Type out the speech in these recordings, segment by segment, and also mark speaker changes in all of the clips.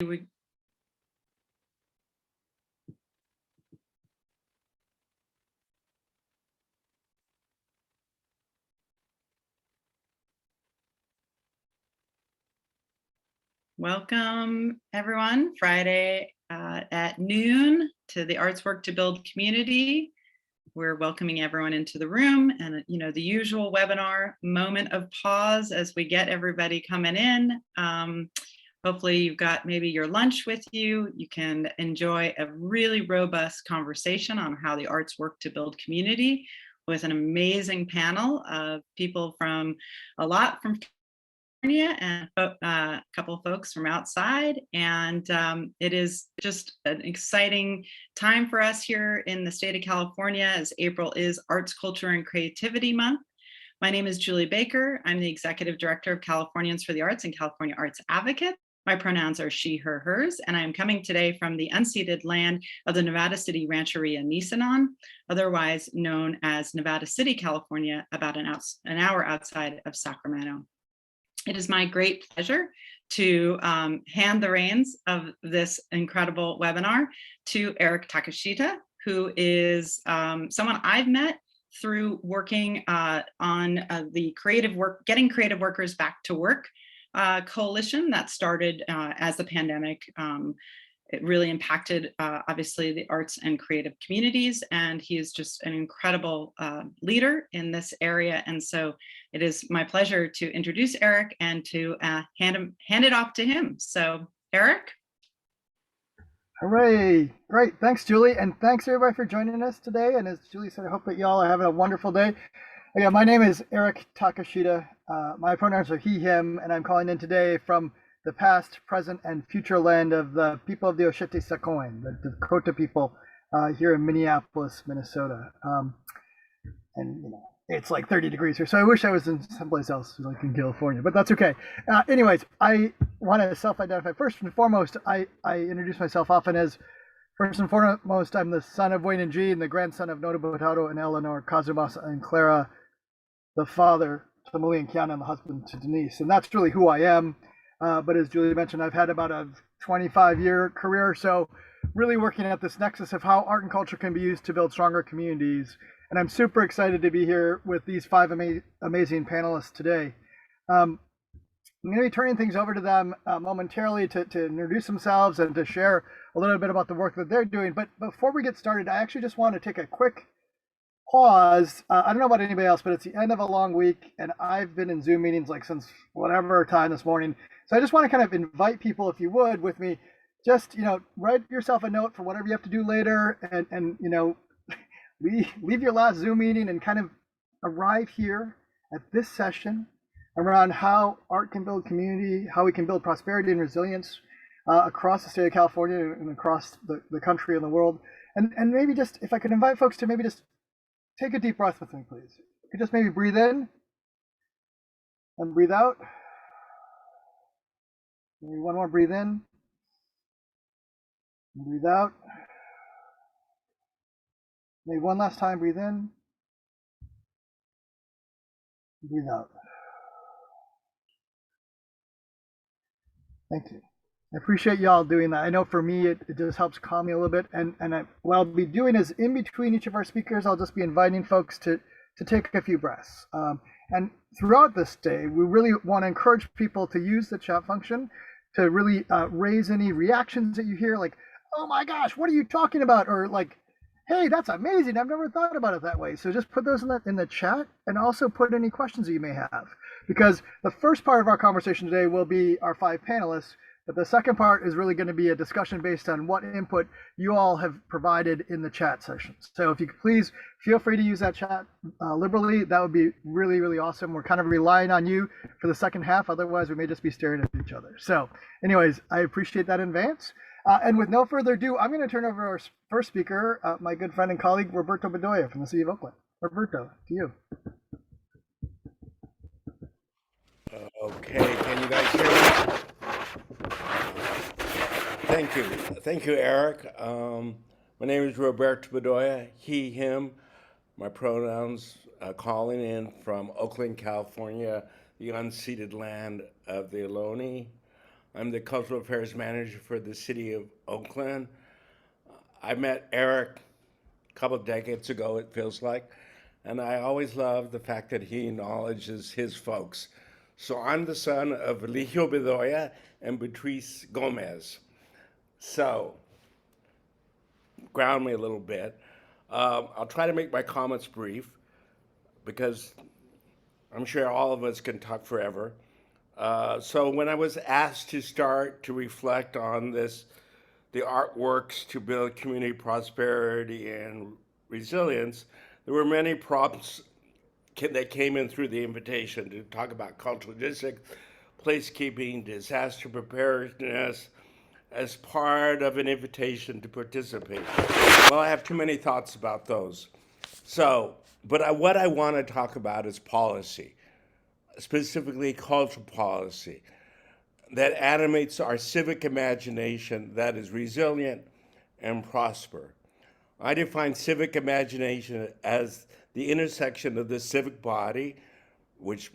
Speaker 1: We welcome everyone Friday at noon to the Arts Work to Build community. We're welcoming everyone into the room, and the usual webinar moment of pause as we get everybody coming in. Hopefully you've got maybe your lunch with you. You can enjoy a really robust conversation on how the arts work to build community with an amazing panel of people from California and a couple of folks from outside. And it is just an exciting time for us here in the state of California, as April is Arts, Culture, and Creativity Month. My name is Julie Baker. I'm the Executive Director of Californians for the Arts and California Arts Advocate. My pronouns are she, her, hers, and I am coming today from the unceded land of the Nevada City Rancheria Nisenan, otherwise known as Nevada City, California, about an hour outside of Sacramento. It is my great pleasure to hand the reins of this incredible webinar to Eric Takashita, who is someone I've met through working on the Getting Creative Workers Back to Work coalition that started as the pandemic. It really impacted, obviously, the arts and creative communities, and he is just an incredible leader in this area. And so it is my pleasure to introduce Eric and to hand it off to him. So, Eric.
Speaker 2: Hooray! Great. Thanks, Julie. And thanks, everybody, for joining us today. And as Julie said, I hope that y'all are having a wonderful day. Again, my name is Eric Takashita. My pronouns are he, him, and I'm calling in today from the past, present, and future land of the people of the Oshete-Sakoin, the Dakota people here in Minneapolis, Minnesota. And it's like 30 degrees here, so I wish I was in someplace else, like in California, but that's okay. Anyways, I want to self-identify. First and foremost, I introduce myself often as, first and foremost, I'm the son of Wayne and G and the grandson of Noda Butaro and Eleanor, Kazumasa and Clara, the father to Malia and Kiana, and the husband to Denise. And that's really who I am. But as Julie mentioned, I've had about a 25-year career or so really working at this nexus of how art and culture can be used to build stronger communities. And I'm super excited to be here with these five amazing panelists today. I'm going to be turning things over to them momentarily to introduce themselves and to share a little bit about the work that they're doing. But before we get started, I actually just want to take a quick pause. I don't know about anybody else, but it's the end of a long week, and I've been in Zoom meetings like since whatever time this morning. So I just want to kind of invite people, if you would, with me, just write yourself a note for whatever you have to do later, and leave your last Zoom meeting and kind of arrive here at this session around how art can build community, how we can build prosperity and resilience across the state of California and across the country and the world. And maybe just, if I could invite folks to maybe just take a deep breath with me, please. You could just maybe breathe in and breathe out. Maybe one more, breathe in and breathe out. Maybe one last time, breathe in, breathe out. Thank you. I appreciate y'all doing that. I know for me, it just helps calm me a little bit. And what I'll be doing is, in between each of our speakers, I'll just be inviting folks to take a few breaths. And throughout this day, we really want to encourage people to use the chat function to really raise any reactions that you hear, like, oh my gosh, what are you talking about? Or like, hey, that's amazing, I've never thought about it that way. So just put those in the chat, and also put any questions that you may have. Because the first part of our conversation today will be our five panelists, but the second part is really going to be a discussion based on what input you all have provided in the chat sessions. So if you could please feel free to use that chat liberally, that would be really, really awesome. We're kind of relying on you for the second half, otherwise we may just be staring at each other. So anyways, I appreciate that in advance. And with no further ado, I'm going to turn over our first speaker, my good friend and colleague, Roberto Bedoya from the city of Oakland. Roberto, to you.
Speaker 3: Okay, can you guys hear me? Thank you, Eric. My name is Roberto Bedoya, he, him. My pronouns, calling in from Oakland, California, the unceded land of the Ohlone. I'm the Cultural Affairs Manager for the City of Oakland. I met Eric a couple of decades ago, it feels like, and I always love the fact that he acknowledges his folks. So I'm the son of Eligio Bedoya and Beatriz Gomez. So, ground me a little bit. I'll try to make my comments brief because I'm sure all of us can talk forever. So when I was asked to start to reflect on this, the artworks to build community prosperity and resilience, there were many prompts that came in through the invitation to talk about cultural logistics, placekeeping, disaster preparedness, as part of an invitation to participate. Well, I have too many thoughts about those. What I want to talk about is policy, specifically cultural policy, that animates our civic imagination that is resilient and prosper. I define civic imagination as the intersection of the civic body, which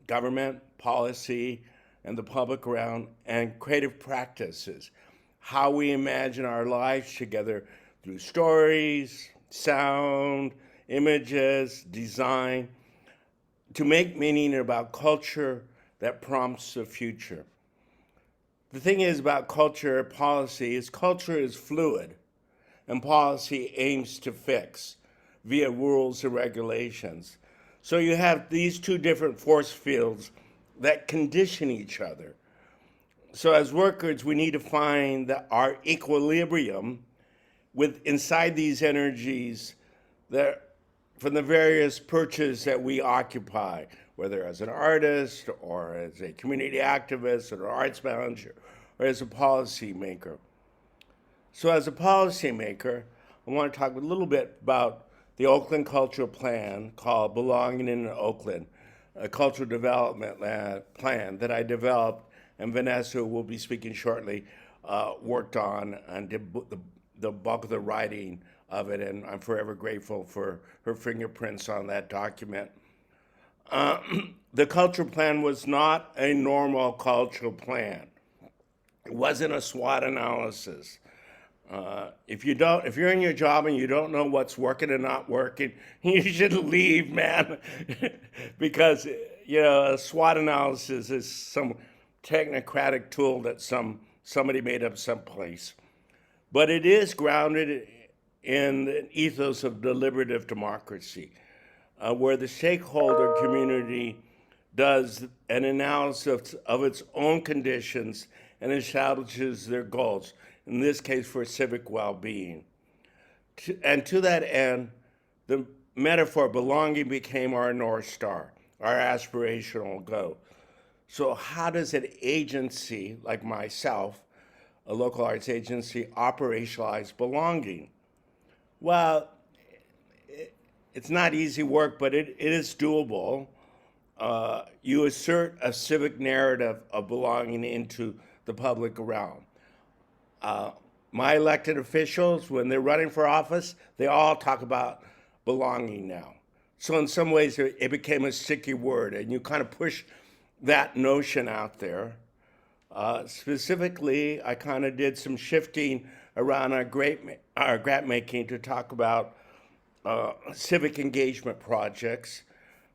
Speaker 3: government, policy, and the public around, and creative practices, how we imagine our lives together through stories, sound, images, design, to make meaning about culture that prompts the future. The thing is about culture policy is culture is fluid, and policy aims to fix via rules and regulations. So you have these two different force fields that condition each other. So as workers, we need to find our equilibrium inside these energies that from the various perches that we occupy, whether as an artist or as a community activist or an arts manager or as a policymaker. So as a policymaker, I want to talk a little bit about the Oakland Cultural Plan called Belonging in Oakland, a cultural development plan that I developed, and Vanessa, who will be speaking shortly, worked on and did the bulk of the writing of it, and I'm forever grateful for her fingerprints on that document. The cultural plan was not a normal cultural plan. It wasn't a SWOT analysis. If you're in your job and you don't know what's working and not working, you should leave, man. Because, a SWOT analysis is some technocratic tool that somebody made up someplace. But it is grounded in an ethos of deliberative democracy, where the stakeholder community does an analysis of its own conditions and establishes their goals, in this case for civic well-being. And to that end, the metaphor belonging became our North Star, our aspirational goal. So how does an agency like myself, a local arts agency, operationalize belonging? Well, it's not easy work, but it is doable. You assert a civic narrative of belonging into the public realm. My elected officials, when they're running for office, they all talk about belonging now. So in some ways, it became a sticky word, and you kind of push that notion out there. Specifically, I kind of did some shifting around our grant making to talk about civic engagement projects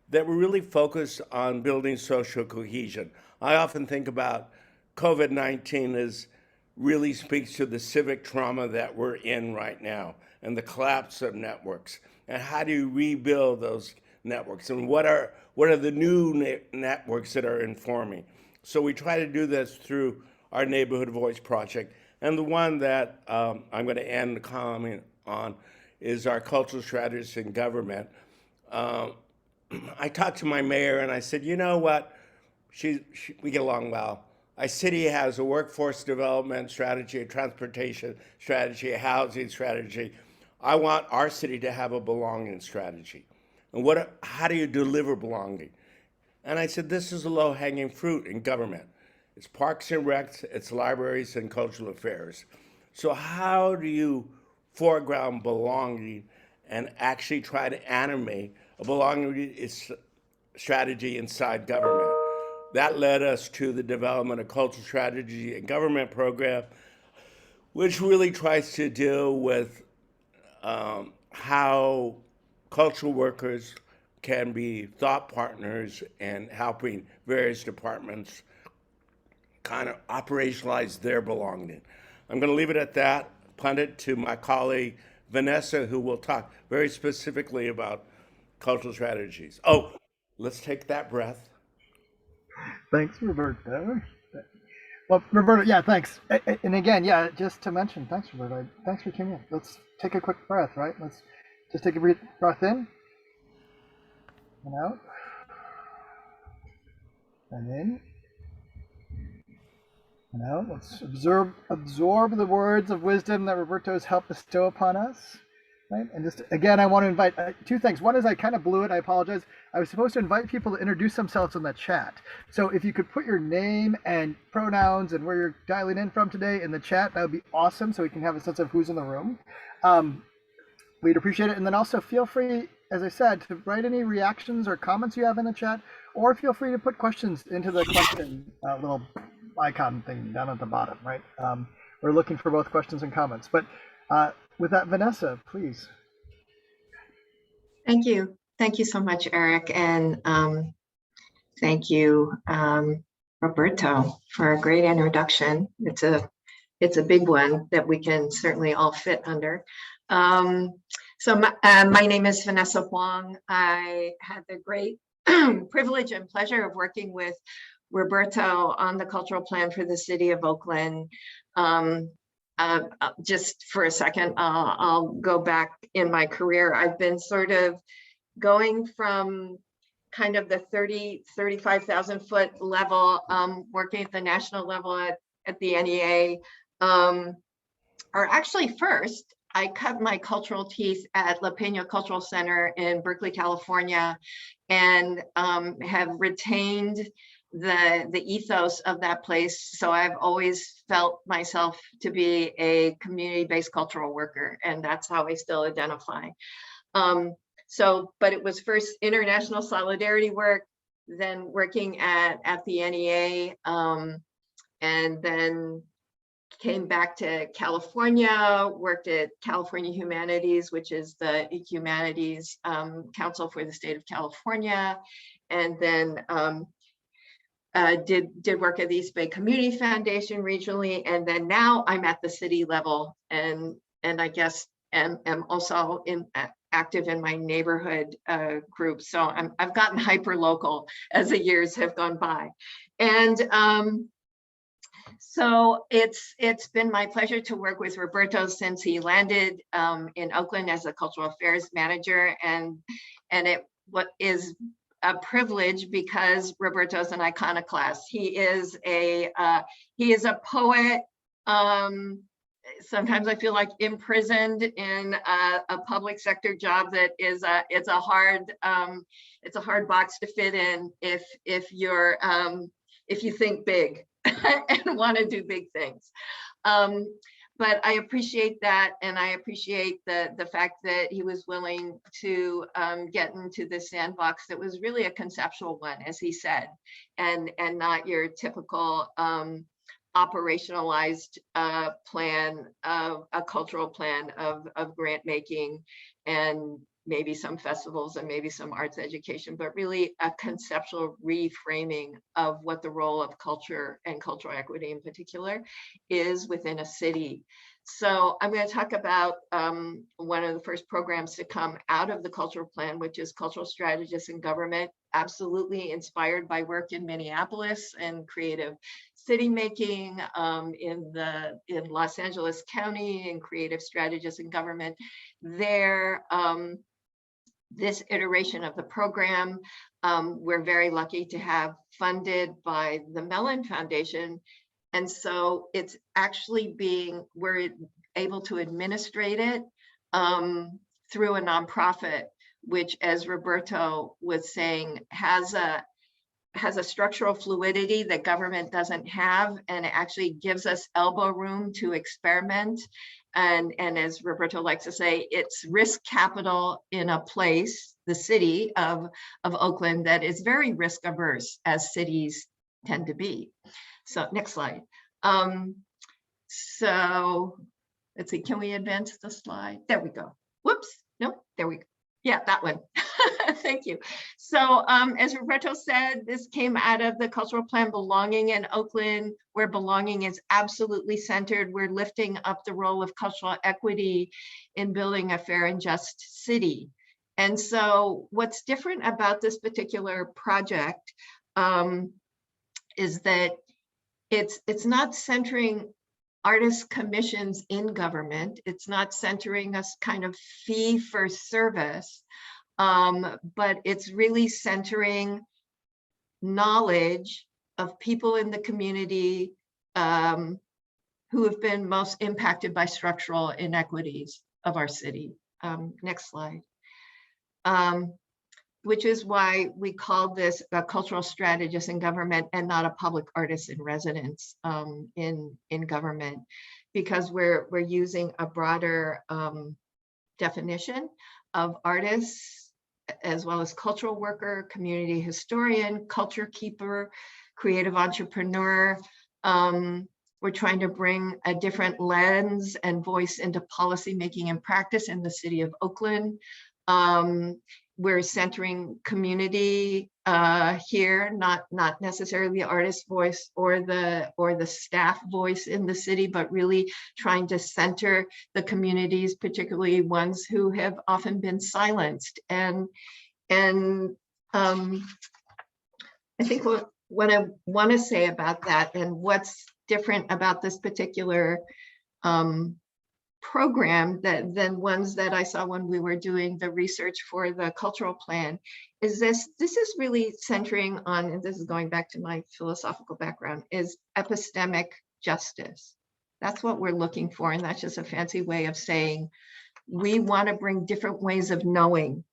Speaker 3: that were really focused on building social cohesion. I often think about COVID-19 as really speaks to the civic trauma that we're in right now and the collapse of networks. And how do you rebuild those networks? And what are the new networks that are informing? So we try to do this through our Neighborhood Voice project. And the one that I'm going to end the comment on is our cultural strategists in government. I talked to my mayor and I said, you know what? We get along well. Our city has a workforce development strategy, a transportation strategy, a housing strategy. I want our city to have a belonging strategy. And how do you deliver belonging? And I said, this is a low-hanging fruit in government. It's parks and recs, it's libraries and cultural affairs. So how do you foreground belonging and actually try to animate a belonging strategy inside government? That led us to the development of cultural strategy and government program, which really tries to deal with how cultural workers can be thought partners in helping various departments kind of operationalize their belonging. I'm going to leave it at that, punt it to my colleague Vanessa, who will talk very specifically about cultural strategies. Oh, let's take that breath.
Speaker 2: Thanks, Roberto. Well, Roberto, yeah, thanks. And again, yeah, just to mention, thanks, Roberto. Thanks for tuning in. Let's take a quick breath, right? Let's just take a breath in and out, and in and out. Let's absorb the words of wisdom that Roberto has helped bestow upon us. Right? And just again, I want to invite two things. One is I kind of blew it. I apologize. I was supposed to invite people to introduce themselves in the chat. So if you could put your name and pronouns and where you're dialing in from today in the chat, that would be awesome. So we can have a sense of who's in the room. We'd appreciate it. And then also feel free, as I said, to write any reactions or comments you have in the chat, or feel free to put questions into the question little icon thing down at the bottom, right? We're looking for both questions and comments. But with that, Vanessa, please.
Speaker 4: Thank you. Thank you so much, Eric. And thank you, Roberto, for a great introduction. It's a big one that we can certainly all fit under. So my name is Vanessa Huang. I had the great privilege and pleasure of working with Roberto on the cultural plan for the city of Oakland. Just for a second, I'll go back in my career. I've been sort of going from kind of the 35,000 foot level, working at the national level at the NEA, or actually first, I cut my cultural teeth at La Peña Cultural Center in Berkeley, California, and have retained the ethos of that place. So I've always felt myself to be a community-based cultural worker, and that's how I still identify. But it was first international solidarity work, then working at the NEA, and then came back to California, worked at California Humanities, which is the Humanities Council for the state of California, and then did work at the East Bay Community Foundation regionally, and then now I'm at the city level, and I guess am also active in my neighborhood group. So I've gotten hyper local as the years have gone by, and so it's been my pleasure to work with Roberto since he landed in Oakland as a cultural affairs manager, and it is a privilege because Roberto's an iconoclast. He is a poet. Sometimes I feel like imprisoned in a public sector job that is it's a hard box to fit in if you think big and want to do big things. But I appreciate that, and I appreciate the fact that he was willing to get into this sandbox that was really a conceptual one, as he said, and not your typical operationalized plan of a cultural plan of grant making and maybe some festivals and maybe some arts education, but really a conceptual reframing of what the role of culture and cultural equity in particular is within a city. So I'm going to talk about one of the first programs to come out of the cultural plan, which is Cultural Strategists in Government, absolutely inspired by work in Minneapolis and creative city making in Los Angeles County and creative strategists in government there. This iteration of the program, we're very lucky to have funded by the Mellon Foundation. And so it's actually we're able to administrate it through a nonprofit, which, as Roberto was saying, has a structural fluidity that government doesn't have, and it actually gives us elbow room to experiment. And as Roberto likes to say, it's risk capital in a place, the city of Oakland, that is very risk averse, as cities tend to be. So next slide. So let's see, can we advance the slide? There we go. Whoops, nope, there we go. Yeah, that one. Thank you. So as Roberto said, this came out of the cultural plan Belonging in Oakland, where belonging is absolutely centered. We're lifting up the role of cultural equity in building a fair and just city. And so what's different about this particular project is that it's not centering artist commissions in government. It's not centering us kind of fee for service, but it's really centering knowledge of people in the community who have been most impacted by structural inequities of our city. Next slide. Which is why we called this a cultural strategist in government and not a public artist in residence in government, because we're using a broader definition of artists, as well as cultural worker, community historian, culture keeper, creative entrepreneur. We're trying to bring a different lens and voice into policy making and practice in the city of Oakland. We're centering community here, not necessarily the artist voice or the staff voice in the city, but really trying to center the communities, particularly ones who have often been silenced. And I think what I want to say about that and what's different about this particular program than ones that I saw when we were doing the research for the cultural plan is this is really centering on, and this is going back to my philosophical background, is epistemic justice. That's what we're looking for, and that's just a fancy way of saying we want to bring different ways of knowing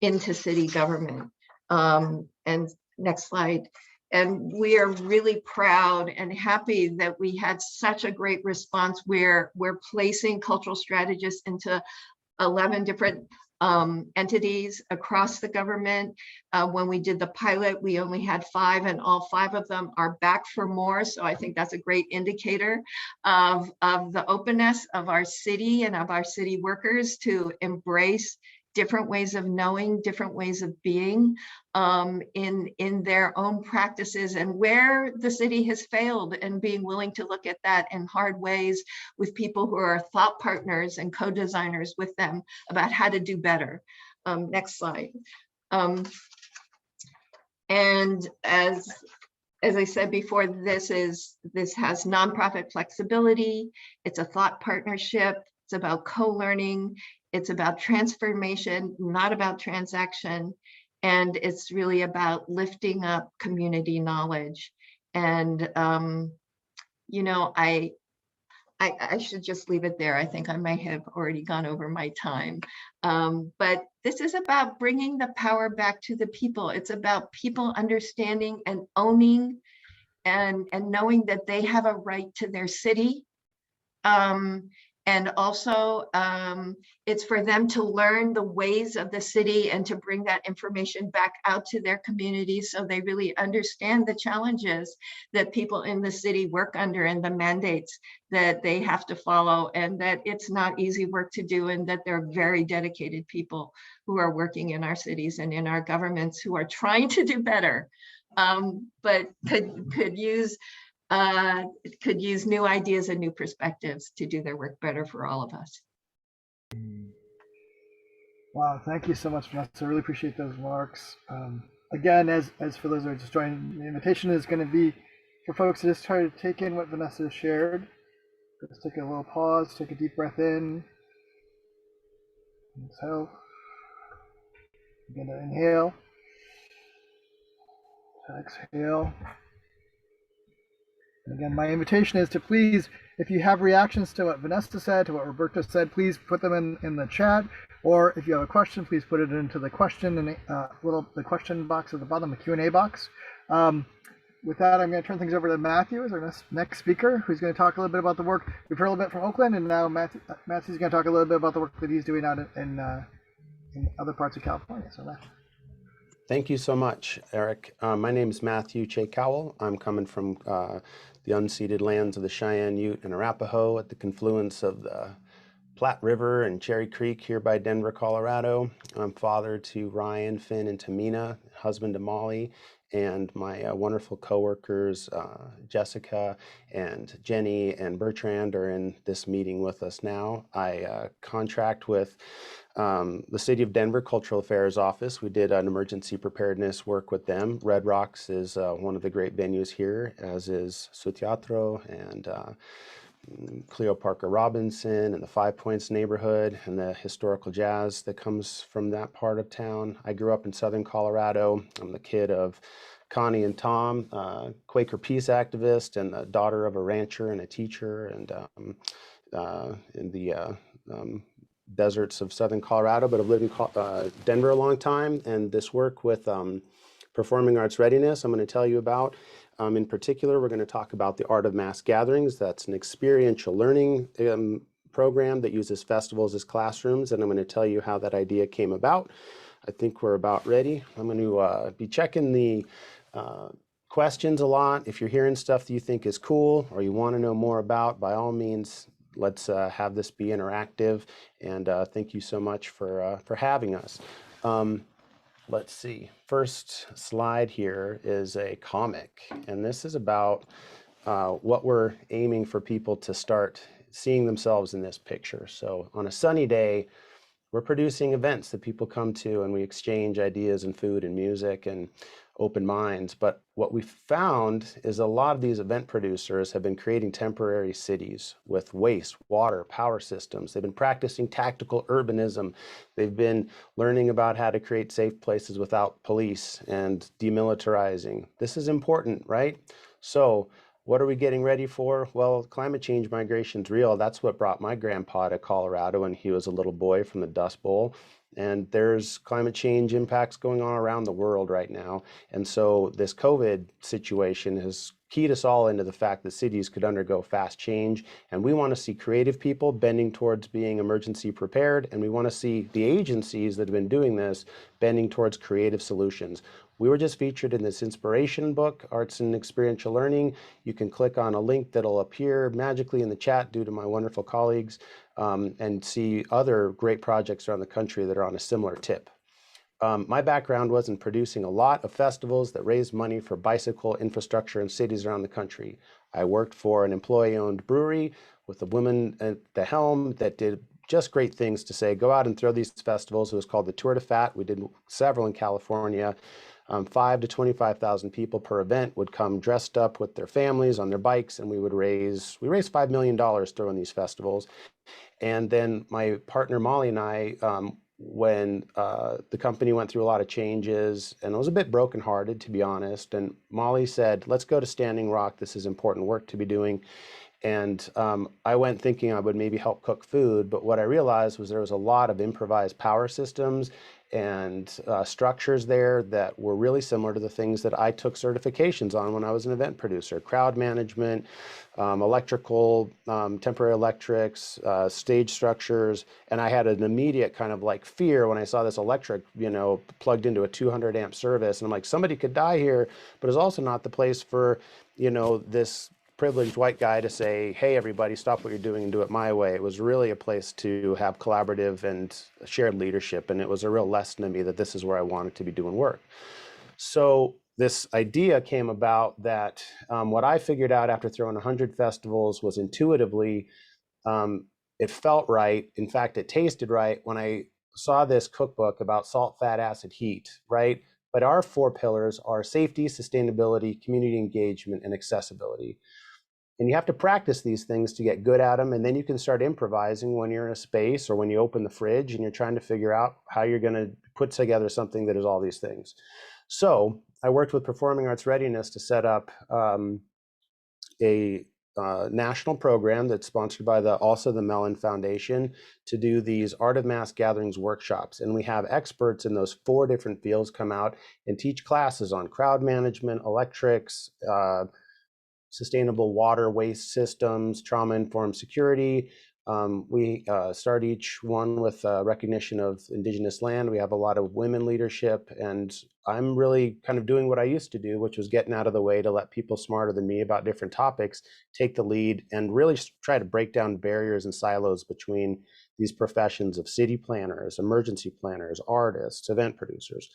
Speaker 4: into city government. And next slide. And we are really proud and happy that we had such a great response where we're placing cultural strategists into 11 different entities across the government. When we did the pilot, we only had 5, and all 5 of them are back for more. So I think that's a great indicator of the openness of our city and of our city workers to embrace different ways of knowing, different ways of being in their own practices, and where the city has failed, and being willing to look at that in hard ways with people who are thought partners and co-designers with them about how to do better. Next slide. And as I said before, this has nonprofit flexibility. It's a thought partnership. It's about co-learning. It's about transformation, not about transaction. And it's really about lifting up community knowledge. And, you know, I should just leave it there. I think I might have already gone over my time. But this is about bringing the power back to the people. It's about people understanding and owning and knowing that they have a right to their city. And also, it's for them to learn the ways of the city and to bring that information back out to their communities so they really understand the challenges that people in the city work under and the mandates that they have to follow, and that it's not easy work to do, and that they're very dedicated people who are working in our cities and in our governments who are trying to do better, but could use new ideas and new perspectives to do their work better for all of us.
Speaker 2: Wow, thank you so much, Vanessa. I really appreciate those remarks. Again, as for those who are just joining, the invitation is going to be for folks to just try to take in what Vanessa shared. Just take a little pause, take a deep breath in. Exhale. Begin to inhale. Exhale. And again, my invitation is to please, if you have reactions to what Vanessa said, to what Roberto said, please put them in the chat. Or if you have a question, please put it into the question and the question box at the bottom, the Q&A box. With that, I'm going to turn things over to Matthew as our next speaker, who's going to talk a little bit about the work. We've heard a little bit from Oakland, and now Matthew's going to talk a little bit about the work that he's doing out in other parts of California. So Matthew.
Speaker 5: Thank you so much, Eric. My name is Matthew Che Cowell. I'm coming from the unceded lands of the Cheyenne, Ute, and Arapaho at the confluence of the Platte River and Cherry Creek here by Denver, Colorado. I'm father to Ryan, Finn, and Tamina, husband to Molly, and my wonderful coworkers, Jessica and Jenny and Bertrand are in this meeting with us now. I contract with the City of Denver Cultural Affairs Office. We did an emergency preparedness work with them. Red Rocks is one of the great venues here, as is Su Teatro and Cleo Parker Robinson and the Five Points neighborhood and the historical jazz that comes from that part of town. I grew up in Southern Colorado. I'm the kid of Connie and Tom, Quaker peace activist and the daughter of a rancher and a teacher, and in the deserts of Southern Colorado, but I've lived in Denver a long time. And this work with Performing Arts Readiness, I'm going to tell you about. In particular, we're going to talk about the Art of Mass Gatherings. That's an experiential learning program that uses festivals as classrooms, and I'm going to tell you how that idea came about. I think we're about ready. I'm going to be checking the questions a lot. If you're hearing stuff that you think is cool or you want to know more about, by all means, let's have this be interactive. And thank you so much for having us. Let's see, first slide here is a comic, and this is about what we're aiming for people to start seeing themselves in this picture. So on a sunny day, we're producing events that people come to, and we exchange ideas and food and music and open minds. But what we found is a lot of these event producers have been creating temporary cities with waste, water, power systems. They've been practicing tactical urbanism. They've been learning about how to create safe places without police and demilitarizing. This is important, right? So what are we getting ready for? Well, climate change migration's real. That's what brought my grandpa to Colorado when he was a little boy from the Dust Bowl. And there's climate change impacts going on around the world right now. And so this COVID situation has keyed us all into the fact that cities could undergo fast change. And we want to see creative people bending towards being emergency prepared. And we want to see the agencies that have been doing this bending towards creative solutions. We were just featured in this inspiration book, Arts and Experiential Learning. You can click on a link that'll appear magically in the chat due to my wonderful colleagues, and see other great projects around the country that are on a similar tip. My background was in producing a lot of festivals that raised money for bicycle infrastructure in cities around the country. I worked for an employee-owned brewery with a woman at the helm that did just great things to say, go out and throw these festivals. It was called the Tour de Fat. We did several in California. 5,000 to 25,000 people per event would come dressed up with their families on their bikes, and we raised $5 million throwing these festivals. And then my partner Molly and I, when the company went through a lot of changes, and I was a bit brokenhearted, to be honest, and Molly said, let's go to Standing Rock. This is important work to be doing. And I went thinking I would maybe help cook food, but what I realized was there was a lot of improvised power systems and structures there that were really similar to the things that I took certifications on when I was an event producer: crowd management, electrical, temporary electrics, stage structures. And I had an immediate kind of like fear when I saw this electric, plugged into a 200 amp service. And I'm like, somebody could die here, but it's also not the place for, this privileged white guy to say, hey, everybody, stop what you're doing and do it my way. It was really a place to have collaborative and shared leadership. And it was a real lesson to me that this is where I wanted to be doing work. So this idea came about that what I figured out after throwing 100 festivals was intuitively, it felt right. In fact, it tasted right when I saw this cookbook about salt, fat, acid, heat, right? But our 4 pillars are safety, sustainability, community engagement, and accessibility. And you have to practice these things to get good at them. And then you can start improvising when you're in a space or when you open the fridge and you're trying to figure out how you're going to put together something that is all these things. So I worked with Performing Arts Readiness to set up a national program that's sponsored by also the Mellon Foundation to do these Art of Mass Gatherings workshops. And we have experts in those 4 different fields come out and teach classes on crowd management, electrics, sustainable water waste systems, trauma-informed security, We start each one with recognition of Indigenous land. We have a lot of women leadership, and I'm really kind of doing what I used to do, which was getting out of the way to let people smarter than me about different topics take the lead and really try to break down barriers and silos between these professions of city planners, emergency planners, artists, event producers.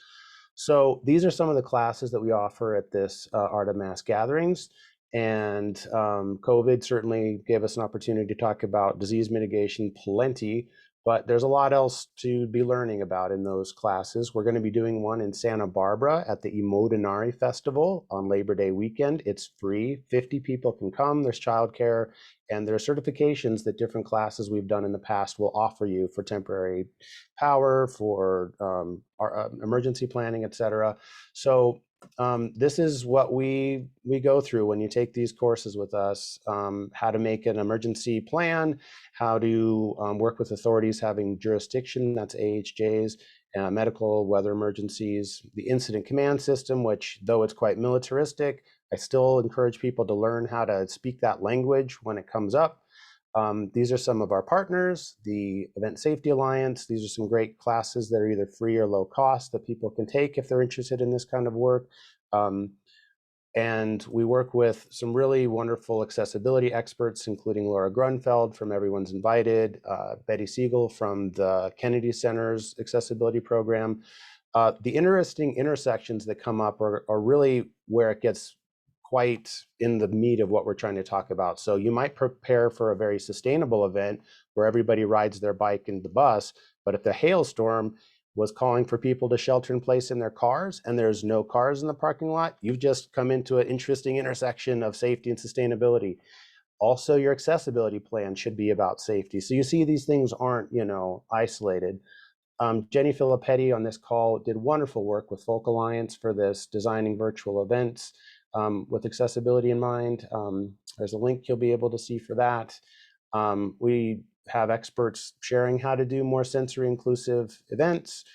Speaker 5: So these are some of the classes that we offer at this Art of Mass Gatherings. And COVID certainly gave us an opportunity to talk about disease mitigation plenty, but there's a lot else to be learning about in those classes. We're going to be doing one in Santa Barbara at the Imodinari Festival on Labor Day weekend. It's free. 50 people can come. There's childcare, and there are certifications that different classes we've done in the past will offer you for temporary power, for emergency planning, et cetera. So this is what we go through when you take these courses with us: how to make an emergency plan, how to work with authorities having jurisdiction, that's AHJs, medical, weather emergencies, the incident command system, which though it's quite militaristic, I still encourage people to learn how to speak that language when it comes up. These are some of our partners, the Event Safety Alliance. These are some great classes that are either free or low cost that people can take if they're interested in this kind of work. And we work with some really wonderful accessibility experts, including Laura Grunfeld from Everyone's Invited, Betty Siegel from the Kennedy Center's accessibility program. The interesting intersections that come up are really where it gets quite in the meat of what we're trying to talk about. So you might prepare for a very sustainable event where everybody rides their bike and the bus, but if the hailstorm was calling for people to shelter in place in their cars and there's no cars in the parking lot, you've just come into an interesting intersection of safety and sustainability. Also, your accessibility plan should be about safety. So you see these things aren't, isolated. Jenny Filippetti on this call did wonderful work with Folk Alliance for this, designing virtual events with accessibility in mind. There's a link you'll be able to see for that. We have experts sharing how to do more sensory inclusive events.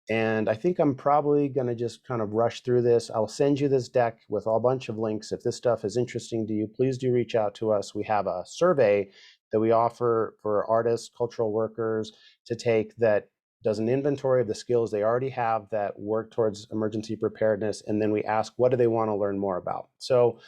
Speaker 5: And I think I'm probably going to just kind of rush through this. I'll send you this deck with a bunch of links. If this stuff is interesting to you, please do reach out to us. We have a survey that we offer for artists, cultural workers to take that does an inventory of the skills they already have that work towards emergency preparedness. And then we ask, what do they want to learn more about? So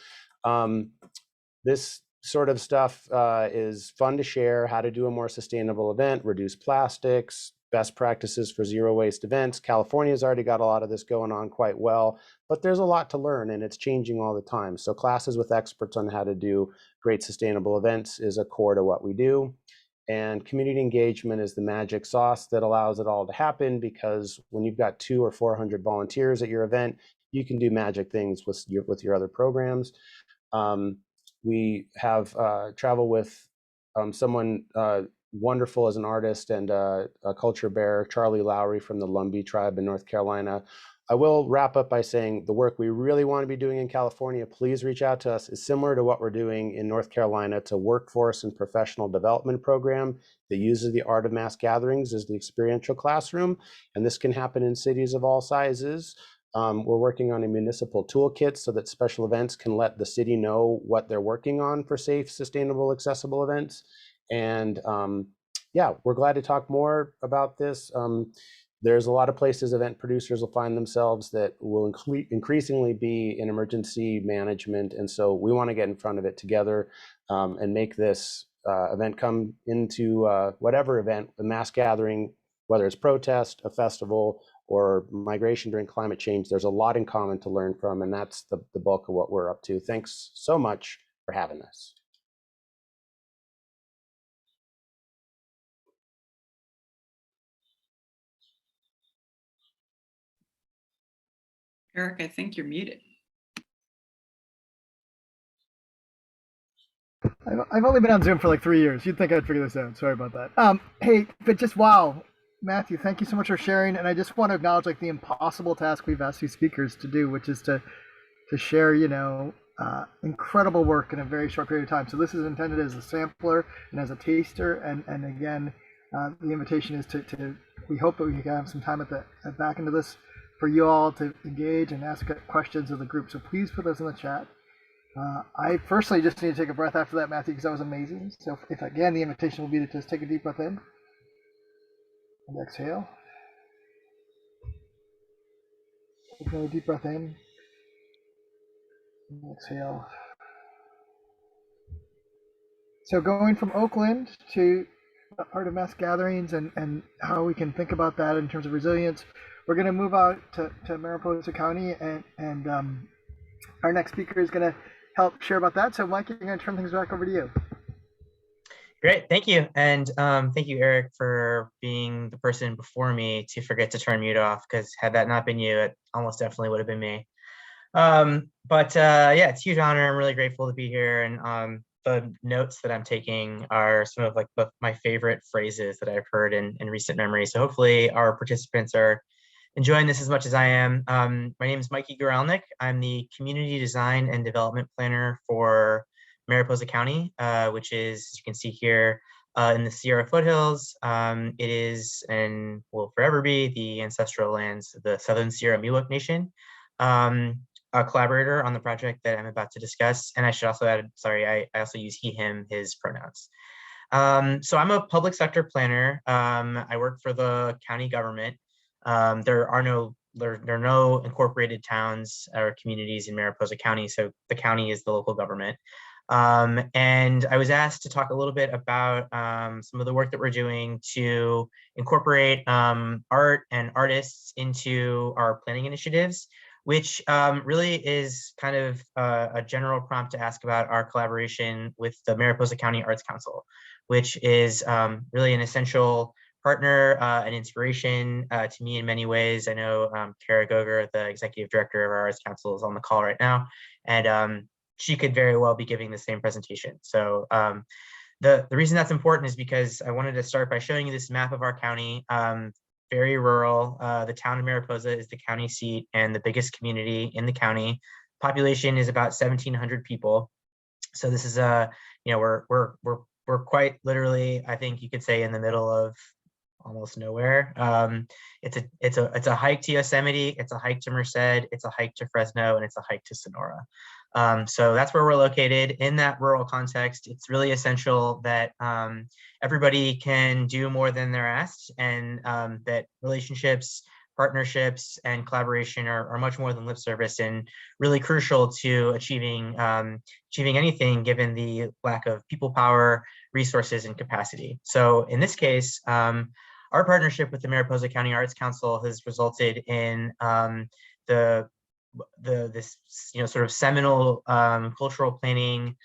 Speaker 5: this sort of stuff is fun to share: how to do a more sustainable event, reduce plastics, best practices for zero waste events. California's already got a lot of this going on quite well, but there's a lot to learn and it's changing all the time. So classes with experts on how to do great sustainable events is a core to what we do. And community engagement is the magic sauce that allows it all to happen, because when you've got 200 or 400 volunteers at your event, you can do magic things with your other programs. We have travel with someone wonderful as an artist and a culture bearer, Charlie Lowry from the Lumbee tribe in North Carolina. I will wrap up by saying the work we really want to be doing in California, please reach out to us, is similar to what we're doing in North Carolina. It's a workforce and professional development program that uses the Art of Mass Gatherings as the experiential classroom. And this can happen in cities of all sizes. We're working on a municipal toolkit so that special events can let the city know what they're working on for safe, sustainable, accessible events. And yeah, we're glad to talk more about this. There's a lot of places event producers will find themselves that will increasingly be in emergency management. And so we want to get in front of it together and make this event come into whatever event, a mass gathering, whether it's protest, a festival, or migration during climate change. There's a lot in common to learn from, and that's the bulk of what we're up to. Thanks so much for having us.
Speaker 1: Eric, I think you're muted.
Speaker 2: I've only been on Zoom for like 3 years. You'd think I'd figure this out. Sorry about that. Hey, but just wow, Matthew, thank you so much for sharing. And I just want to acknowledge like the impossible task we've asked these speakers to do, which is to share, incredible work in a very short period of time. So this is intended as a sampler and as a taster. And again, the invitation is to we hope that we can have some time at the back end of this for you all to engage and ask questions of the group. So please put those in the chat. I personally just need to take a breath after that, Matthew, because that was amazing. So if again, the invitation will be to just take a deep breath in and exhale. Take another deep breath in and exhale. So going from Oakland to art of mass gatherings and how we can think about that in terms of resilience, we're going to move out to Mariposa County, and our next speaker is going to help share about that. So Mike, I'm going to turn things back over to you.
Speaker 6: Great, thank you. And thank you, Eric, for being the person before me to forget to turn mute off, because had that not been you, it almost definitely would have been me. Yeah, it's a huge honor. I'm really grateful to be here. And the notes that I'm taking are some of like my favorite phrases that I've heard in recent memory. So hopefully our participants are enjoying this as much as I am. My name is Mikey Guralnik. I'm the Community Design and Development Planner for Mariposa County, which is, as you can see here, in the Sierra foothills. It is and will forever be the ancestral lands of the Southern Sierra Miwok Nation. A collaborator on the project that I'm about to discuss. And I should also add, sorry, I also use he, him, his pronouns. So I'm a public sector planner. I work for the county government. There are no incorporated towns or communities in Mariposa County, so the county is the local government. And I was asked to talk a little bit about some of the work that we're doing to incorporate art and artists into our planning initiatives, which really is kind of a general prompt to ask about our collaboration with the Mariposa County Arts Council, which is really an essential partner and inspiration to me in many ways. I know Kara Goger, the executive director of our Arts Council, is on the call right now, and she could very well be giving the same presentation. So the reason that's important is because I wanted to start by showing you this map of our county. Very rural. The town of Mariposa is the county seat and the biggest community in the county. Population is about 1,700 people. So this is we're quite literally, I think you could say, in the middle of almost nowhere. It's a hike to Yosemite, it's a hike to Merced, it's a hike to Fresno, and it's a hike to Sonora. So that's where we're located. In that rural context, it's really essential that everybody can do more than they're asked, and that relationships, partnerships, and collaboration are much more than lip service, and really crucial to achieving anything given the lack of people power, resources, and capacity. So in this case, our partnership with the Mariposa County Arts Council has resulted in this sort of seminal cultural planning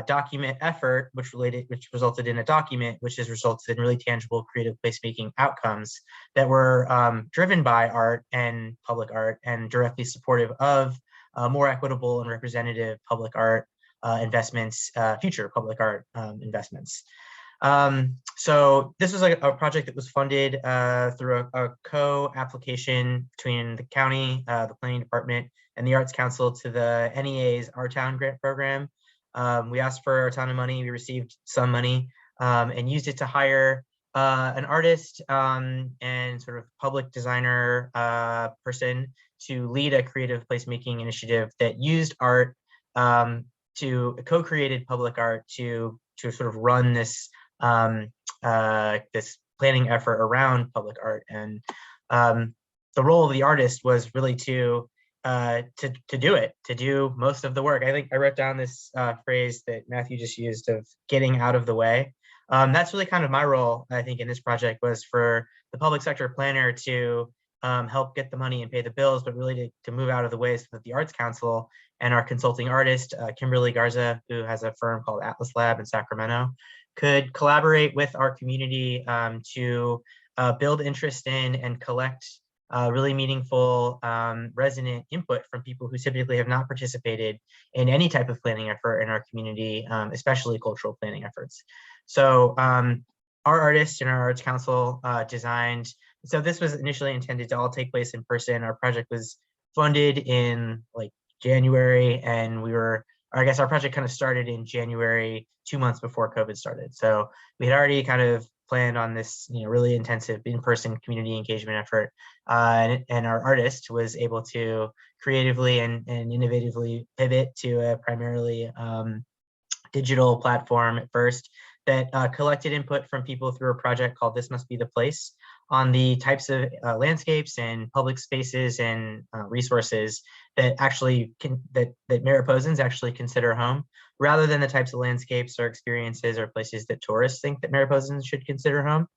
Speaker 6: document effort, which resulted in a document which has resulted in really tangible creative placemaking outcomes that were driven by art and public art, and directly supportive of more equitable and representative public art investments, future public art investments. So this was a project that was funded through a co-application between the county, the planning department, and the Arts Council to the NEA's Our Town grant program. We asked for a ton of money, we received some money, and used it to hire an artist and sort of public designer person to lead a creative placemaking initiative that used art to co-created public art to sort of run this this planning effort around public art. And the role of the artist was really to do most of the work. I think I wrote down this phrase that Matthew just used of getting out of the way. That's really kind of my role, I think, in this project, was for the public sector planner to help get the money and pay the bills, but really to move out of the way so that the Arts Council and our consulting artist, Kimberly Garza, who has a firm called Atlas Lab in Sacramento, could collaborate with our community to build interest in and collect really meaningful resonant input from people who typically have not participated in any type of planning effort in our community, especially cultural planning efforts. So our artists and our Arts Council designed, so this was initially intended to all take place in person. Our project was funded in like January, and I guess our project kind of started in January, 2 months before COVID started. So we had already kind of planned on this, really intensive in-person community engagement effort. And our artist was able to creatively and innovatively pivot to a primarily digital platform at first that collected input from people through a project called This Must Be the Place on the types of landscapes and public spaces and resources that actually that Mariposans actually consider home, rather than the types of landscapes or experiences or places that tourists think that Mariposans should consider home.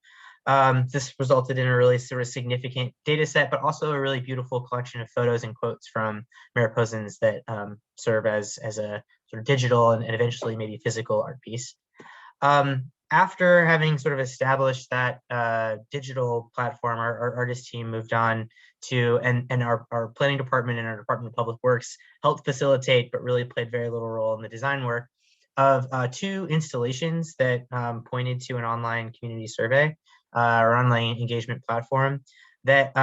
Speaker 6: This resulted in a really sort of significant data set, but also a really beautiful collection of photos and quotes from Mariposans that serve as a sort of digital and eventually maybe physical art piece. After having sort of established that digital platform, our artist team moved on to, and our planning department and our Department of Public Works helped facilitate, but really played very little role in the design work of 2 installations that pointed to an online community survey or online engagement platform that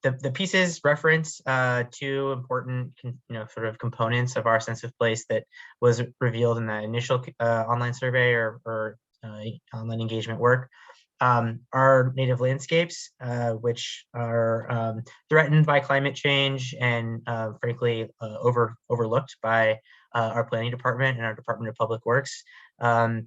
Speaker 6: the pieces reference 2 important, sort of components of our sense of place that was revealed in the initial online survey or online engagement work. Our native landscapes, which are threatened by climate change and frankly overlooked by our planning department and our Department of Public Works. And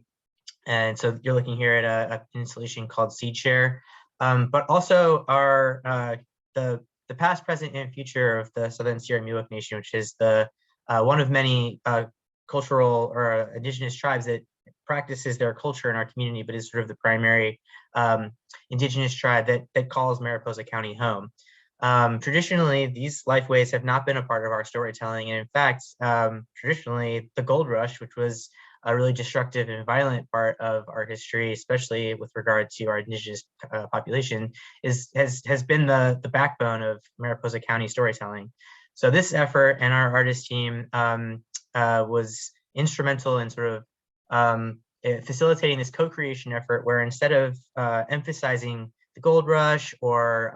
Speaker 6: so you're looking here at an installation called Seed Share, but also our the past, present, and future of the Southern Sierra Miwok Nation, which is the one of many cultural or indigenous tribes that practices their culture in our community, but is sort of the primary indigenous tribe that calls Mariposa County home. Traditionally, these lifeways have not been a part of our storytelling. And in fact, traditionally, the gold rush, which was a really destructive and violent part of our history, especially with regard to our indigenous population, has been the backbone of Mariposa County storytelling. So this effort and our artist team was instrumental in sort of facilitating this co-creation effort, where instead of emphasizing the gold rush or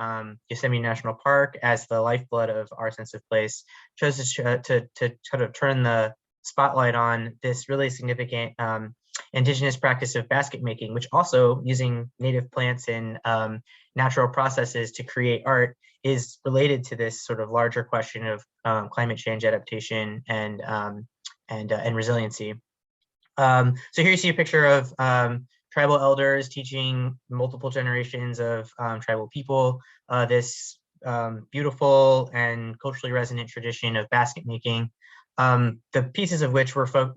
Speaker 6: Yosemite National Park as the lifeblood of our sense of place, chose to sort of turn the spotlight on this really significant indigenous practice of basket making, which also using native plants and natural processes to create art is related to this sort of larger question of climate change adaptation and resiliency. So here you see a picture of tribal elders teaching multiple generations of tribal people this beautiful and culturally resonant tradition of basket making. The pieces of which were sort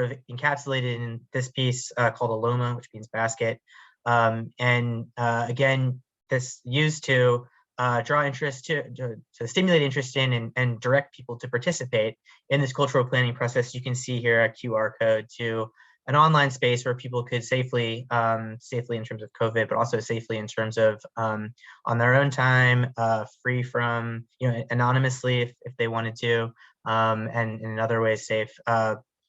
Speaker 6: of encapsulated in this piece called a loma, which means basket. Again, this used to draw interest, to stimulate interest in and direct people to participate in this cultural planning process. You can see here a QR code to an online space where people could safely in terms of COVID, but also safely in terms of on their own time, free from, anonymously if they wanted to, and in other ways safe,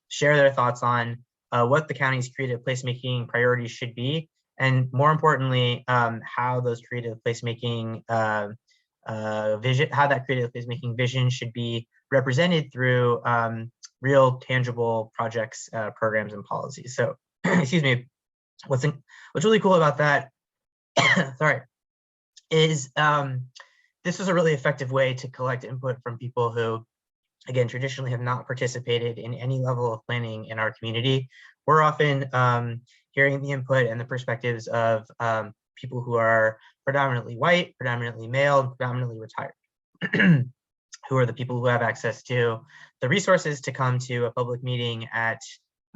Speaker 6: share their thoughts on what the county's creative placemaking priorities should be, and more importantly, how those creative placemaking vision should be represented through real tangible projects, programs, and policies. So, excuse me, what's really cool about that, sorry, is this was a really effective way to collect input from people who, again, traditionally have not participated in any level of planning in our community. We're often hearing the input and the perspectives of people who are predominantly white, predominantly male, predominantly retired, who are the people who have access to the resources to come to a public meeting at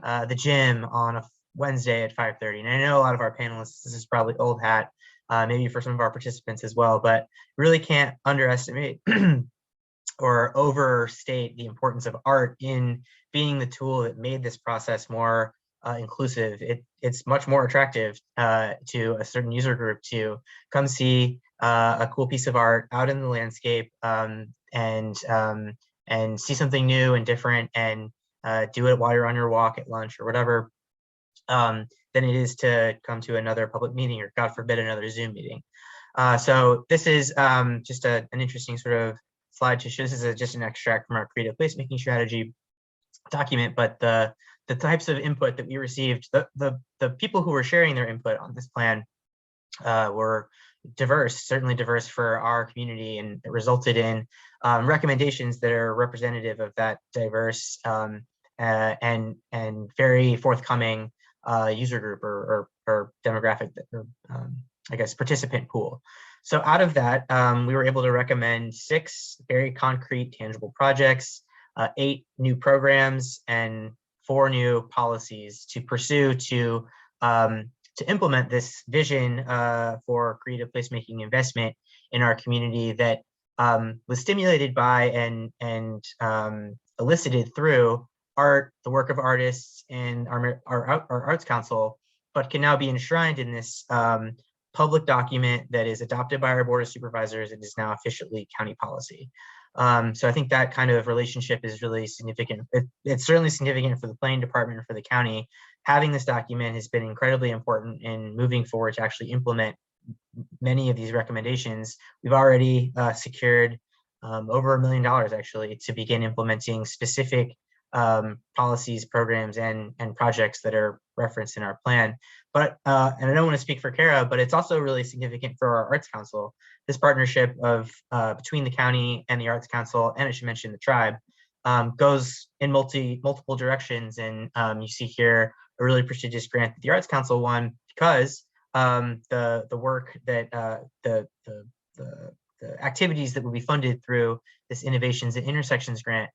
Speaker 6: the gym on a Wednesday at 5:30. And I know a lot of our panelists, this is probably old hat, maybe for some of our participants as well, but really can't underestimate or overstate the importance of art in being the tool that made this process more inclusive. It's much more attractive to a certain user group to come see a cool piece of art out in the landscape and see something new and different and do it while you're on your walk at lunch or whatever, than it is to come to another public meeting or, God forbid, another Zoom meeting. So this is just an interesting sort of slide to show. This is just an extract from our creative placemaking strategy document, but the the types of input that we received, the people who were sharing their input on this plan were diverse, certainly diverse for our community, and it resulted in recommendations that are representative of that diverse and very forthcoming user group or demographic, or I guess participant pool. So out of that, we were able to recommend 6 very concrete, tangible projects, 8 new programs, and 4 new policies to pursue to implement this vision for creative placemaking investment in our community that was stimulated by and elicited through art, the work of artists, and our Arts Council, but can now be enshrined in this public document that is adopted by our Board of Supervisors and is now officially county policy. So I think that kind of relationship is really significant. It's certainly significant for the planning department and for the county. Having this document has been incredibly important in moving forward to actually implement many of these recommendations. We've already secured over $1 million actually to begin implementing specific policies, programs, and projects that are referenced in our plan. But and I don't want to speak for Kara, but it's also really significant for our Arts Council. This partnership of between the county and the Arts Council, and I should mention the tribe, goes in multiple directions. And you see here a really prestigious grant that the Arts Council won because the work that the activities that will be funded through this Innovations and Intersections grant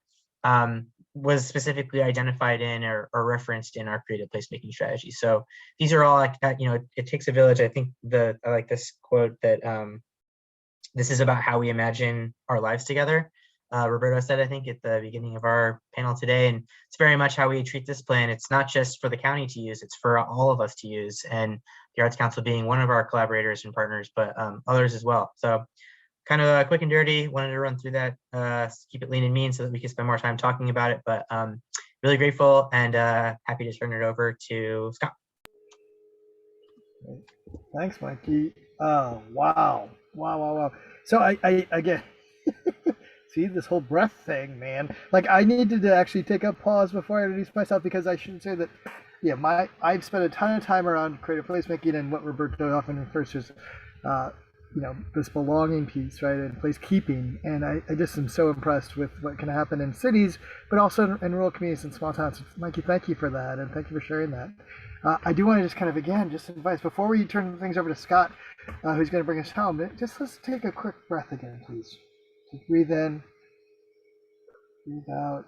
Speaker 6: was specifically identified in or referenced in our creative placemaking strategy. So these are all, it takes a village. I think I like this quote that this is about how we imagine our lives together. Roberto said, I think, at the beginning of our panel today, and it's very much how we treat this plan. It's not just for the county to use, it's for all of us to use, and the Arts Council being one of our collaborators and partners, but others as well. So kind of quick and dirty, wanted to run through that, keep it lean and mean so that we can spend more time talking about it, but really grateful and happy to turn it over to Scott.
Speaker 2: Thanks, Mikey. Wow. So I again, see this whole breath thing, man. Like I needed to actually take a pause before I introduce myself, because I should say that, yeah, I've spent a ton of time around creative placemaking and what Roberto often refers to as, this belonging piece, right, and place keeping. And I just am so impressed with what can happen in cities, but also in rural communities and small towns. Mikey, thank you for that, and thank you for sharing that. I do want to just kind of, again, just advise, before we turn things over to Scott, who's going to bring us home, let's take a quick breath again, please. Just breathe in, breathe out,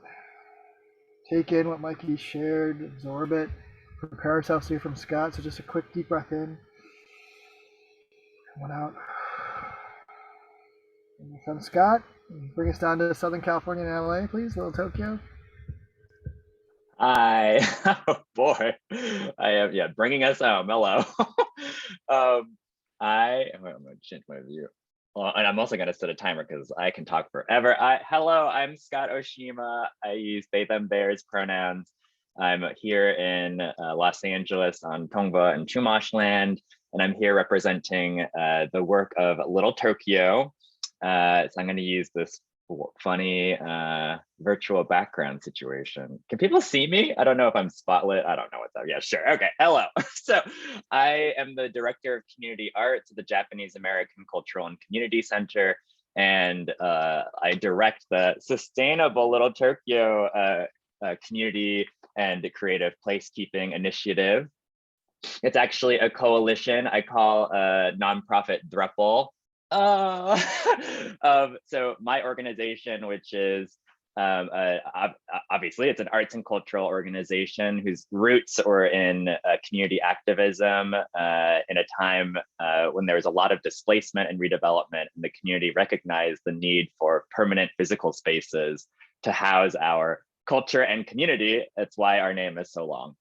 Speaker 2: take in what Mikey shared, absorb it, prepare ourselves to hear from Scott. So just a quick deep breath in, one out. And from Scott, bring us down to Southern California and LA, please, little Tokyo.
Speaker 7: Oh boy, I am, bringing us home. Hello. I'm going to change my view. And I'm also going to set a timer because I can talk forever. Hello, I'm Scott Oshima. I use they, them, theirs pronouns. I'm here in Los Angeles on Tongva and Chumash land, and I'm here representing the work of Little Tokyo. So I'm going to use this funny virtual background situation. Can people see me? I don't know if I'm spotlit. I don't know what's up. Yeah, sure. Okay. Hello. So I am the director of community arts at the Japanese American Cultural and Community Center, and I direct the Sustainable Little Tokyo community and creative placekeeping initiative. It's actually a coalition I call a nonprofit Drupal. So my organization, which is obviously it's an arts and cultural organization whose roots are in community activism in a time when there was a lot of displacement and redevelopment, and the community recognized the need for permanent physical spaces to house our culture and community. That's why our name is so long.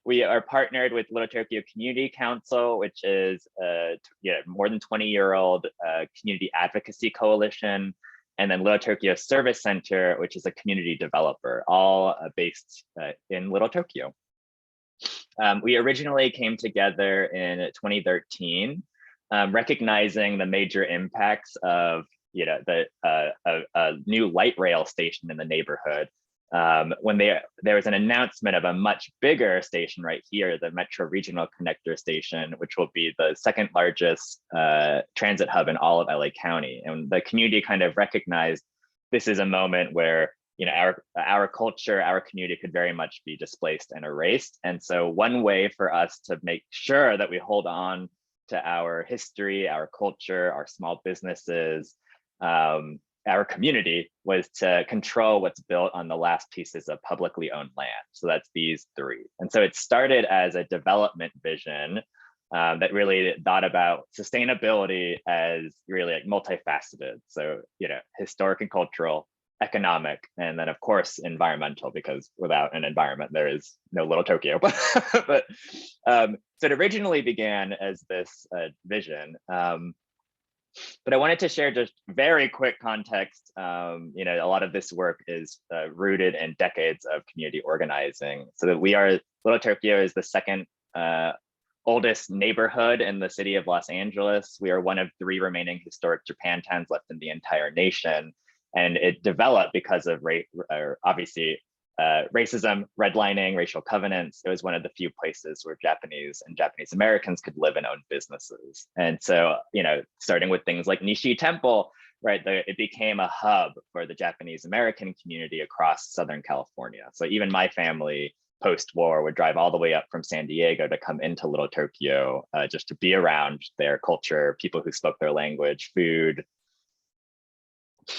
Speaker 7: We are partnered with Little Tokyo Community Council, which is a more than 20-year-old community advocacy coalition, and then Little Tokyo Service Center, which is a community developer, all based in Little Tokyo. We originally came together in 2013, recognizing the major impacts of a new light rail station in the neighborhood. when there was an announcement of a much bigger station right here, the Metro Regional Connector Station, which will be the second largest transit hub in all of LA County. And the community kind of recognized this is a moment where, you know, our culture, our community could very much be displaced and erased. And so one way for us to make sure that we hold on to our history, our culture, our small businesses, our community, was to control what's built on the last pieces of publicly owned land. So that's these three. And so it started as a development vision that really thought about sustainability as really like multifaceted. So, you know, historic and cultural, economic, and then of course environmental, because without an environment there is no Little Tokyo. But so it originally began as this vision, but I wanted to share just very quick context. You know, a lot of this work is rooted in decades of community organizing. So that Little Tokyo is the second oldest neighborhood in the city of Los Angeles. We are one of 3 remaining historic Japantowns left in the entire nation. And it developed because of obviously racism, redlining, racial covenants. It was one of the few places where Japanese and Japanese Americans could live and own businesses. And so, you know, starting with things like Nishi Temple, right, it became a hub for the Japanese American community across Southern California. So even my family post-war would drive all the way up from San Diego to come into Little Tokyo just to be around their culture, people who spoke their language, food.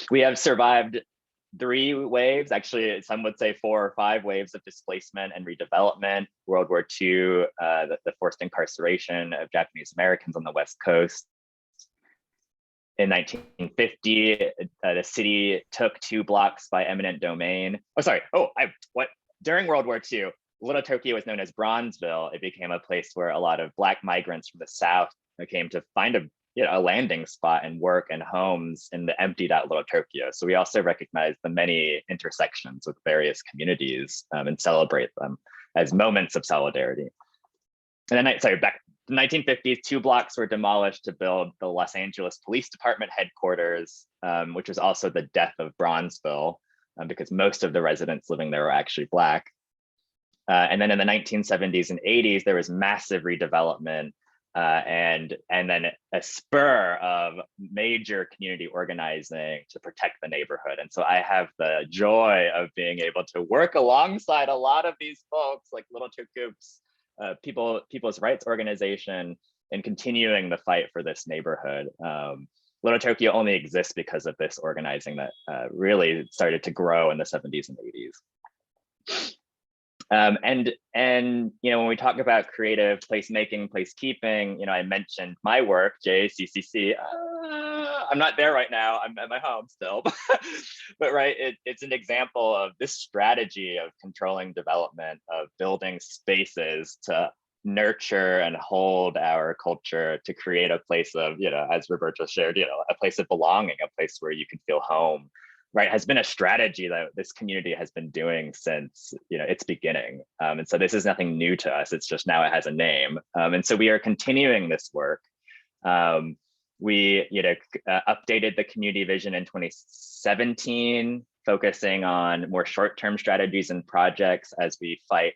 Speaker 7: We have survived 3 waves, actually some would say 4 or 5 waves of displacement and redevelopment. World War II, the forced incarceration of Japanese Americans on the West Coast. In 1950, the city took 2 blocks by eminent domain. Oh, sorry. During World War II, Little Tokyo was known as Bronzeville. It became a place where a lot of Black migrants from the South came to find a landing spot and work and homes in the emptied out Little Tokyo. So we also recognize the many intersections with various communities and celebrate them as moments of solidarity. And then, back in the 1950s, 2 blocks were demolished to build the Los Angeles Police Department headquarters, which was also the death of Bronzeville, because most of the residents living there were actually Black. And then in the 1970s and 80s, there was massive redevelopment and then a spur of major community organizing to protect the neighborhood. And so I have the joy of being able to work alongside a lot of these folks, like Little Tokyo's People's Rights Organization, in continuing the fight for this neighborhood. Little Tokyo only exists because of this organizing that really started to grow in the 70s and 80s. And you know, when we talk about creative placemaking, placekeeping, you know, I mentioned my work, JACCC. I'm not there right now. I'm at my home still, but right, it's an example of this strategy of controlling development, of building spaces to nurture and hold our culture, to create a place of, you know, as Roberto shared, you know, a place of belonging, a place where you can feel home. Right, has been a strategy that this community has been doing since, you know, its beginning. And so this is nothing new to us. It's just now it has a name. And so we are continuing this work. We, you know, updated the community vision in 2017, focusing on more short-term strategies and projects as we fight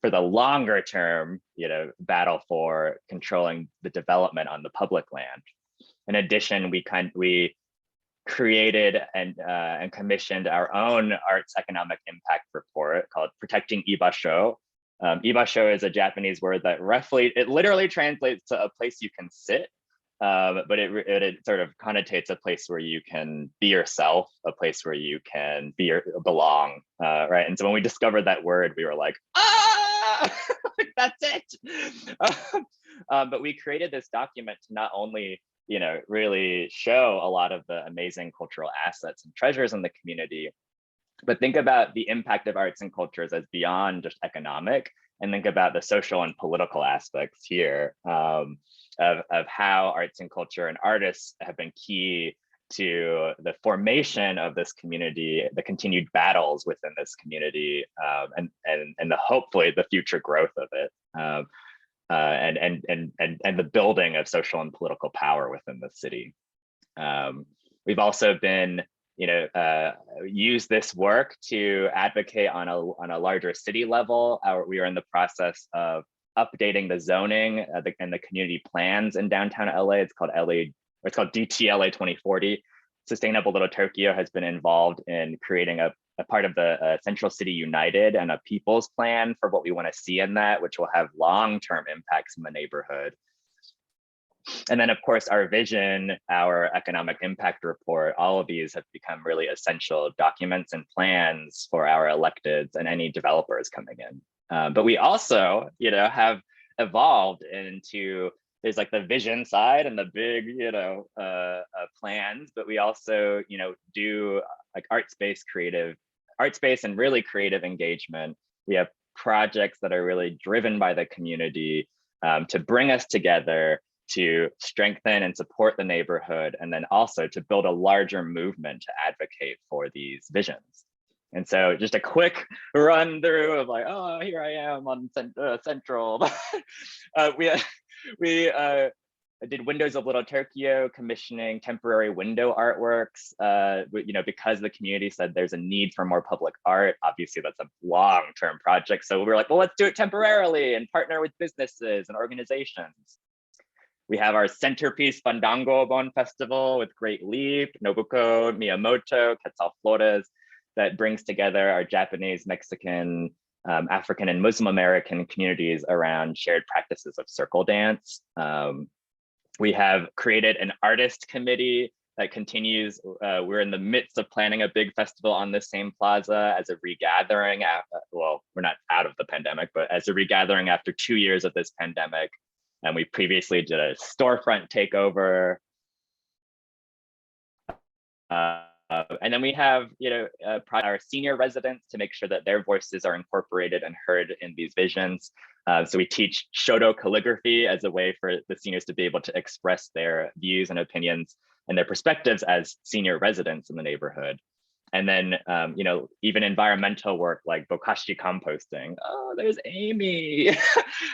Speaker 7: for the longer term, you know, battle for controlling the development on the public land. In addition, we created and commissioned our own arts economic impact report called Protecting Ibasho. Ibasho is a Japanese word that it literally translates to a place you can sit, but it sort of connotates a place where you can be yourself, a place where you can belong, right? And so when we discovered that word, we were like, that's it. But we created this document to not only, you know, really show a lot of the amazing cultural assets and treasures in the community, but think about the impact of arts and cultures as beyond just economic, and think about the social and political aspects here of how arts and culture and artists have been key to the formation of this community, the continued battles within this community, and hopefully the future growth of it. And the building of social and political power within the city. We've also been use this work to advocate on a larger city level. We are in the process of updating the zoning and the community plans in downtown LA. It's called DTLA 2040. Sustainable Little Tokyo has been involved in creating a part of the Central City United and a people's plan for what we want to see in that, which will have long-term impacts in the neighborhood. And then, of course, our vision, our economic impact report, all of these have become really essential documents and plans for our electeds and any developers coming in. But we also, have evolved into, there's like the vision side and the big, plans, but we also, do like arts-based and really creative engagement. We have projects that are really driven by the community to bring us together, to strengthen and support the neighborhood, and then also to build a larger movement to advocate for these visions. And so just a quick run through of like, oh, here I am on Central. We did Windows of Little Tokyo, commissioning temporary window artworks, because the community said there's a need for more public art. Obviously, that's a long-term project. So we were like, well, let's do it temporarily and partner with businesses and organizations. We have our centerpiece Fandango Bon Festival with Great Leap, Nobuko Miyamoto, Quetzal Flores, that brings together our Japanese, Mexican, African, and Muslim American communities around shared practices of circle dance. We have created an artist committee that continues. We're in the midst of planning a big festival on this same plaza as a regathering. Well, we're not out of the pandemic, but as a regathering after 2 years of this pandemic. And we previously did a storefront takeover. And then we have, our senior residents to make sure that their voices are incorporated and heard in these visions. So we teach Shodo calligraphy as a way for the seniors to be able to express their views and opinions and their perspectives as senior residents in the neighborhood. And then, even environmental work like bokashi composting. Oh, there's Amy,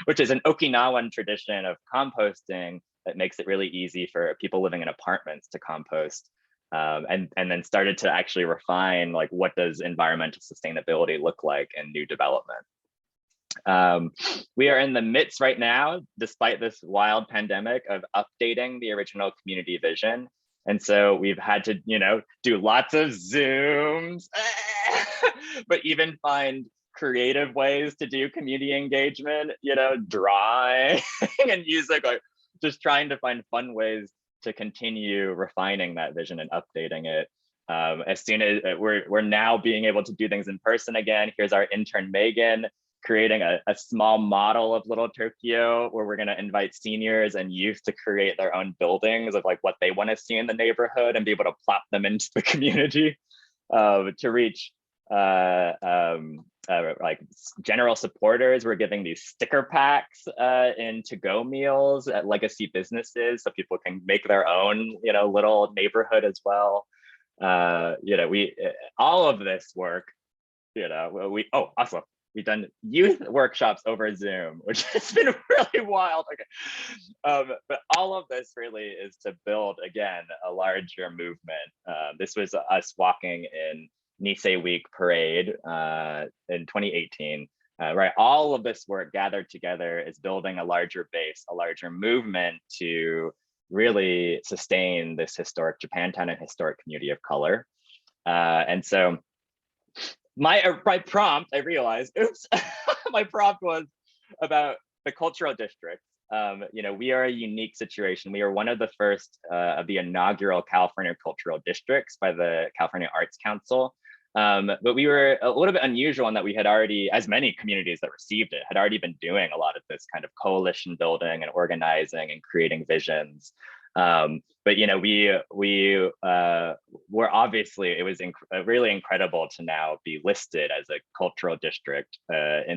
Speaker 7: which is an Okinawan tradition of composting that makes it really easy for people living in apartments to compost. And then started to actually refine, like, what does environmental sustainability look like in new development? We are in the midst right now, despite this wild pandemic, of updating the original community vision. And so we've had to, do lots of Zooms, but even find creative ways to do community engagement, drawing and music, like just trying to find fun ways to continue refining that vision and updating it. As soon as we're now being able to do things in person again. Here's our intern Megan creating a small model of Little Tokyo, where we're going to invite seniors and youth to create their own buildings of like what they want to see in the neighborhood and be able to plop them into the community to reach like general supporters. We're giving these sticker packs in to-go meals at legacy businesses so people can make their own, little neighborhood as well. We all of this work, also we've done youth workshops over Zoom, which has been really wild. Okay, but all of this really is to build again a larger movement. This was us walking in Nisei Week parade in 2018, right? All of this work gathered together is building a larger base, a larger movement to really sustain this historic Japantown and historic community of color. And so my prompt, I realized, oops, my prompt was about the cultural districts. We are a unique situation. We are one of the first of the inaugural California cultural districts by the California Arts Council. But we were a little bit unusual in that we had already, as many communities that received it, had already been doing a lot of this kind of coalition building and organizing and creating visions. But we were obviously, it was really incredible to now be listed as a cultural district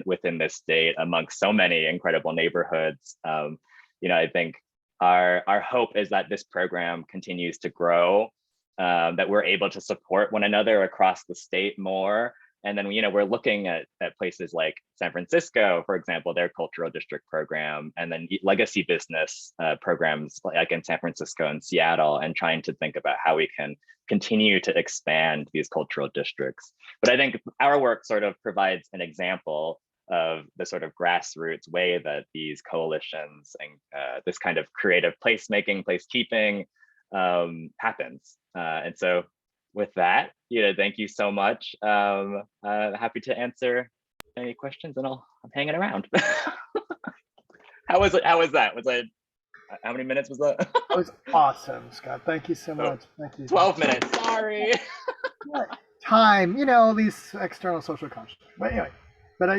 Speaker 7: within this state amongst so many incredible neighborhoods. I think our hope is that this program continues to grow, that we're able to support one another across the state more, And then, we're looking at places like San Francisco, for example, their cultural district program, and then legacy business programs like in San Francisco and Seattle, and trying to think about how we can continue to expand these cultural districts. But I think our work sort of provides an example of the sort of grassroots way that these coalitions and this kind of creative placemaking, placekeeping happens. And so with that, thank you so much. Happy to answer any questions, and I'm hanging around. How was it? How was that? How many minutes was that?
Speaker 2: That was awesome, Scott. Thank you so much. Thank you.
Speaker 7: 12 minutes. Sorry.
Speaker 2: Time, these external social constructs. But anyway,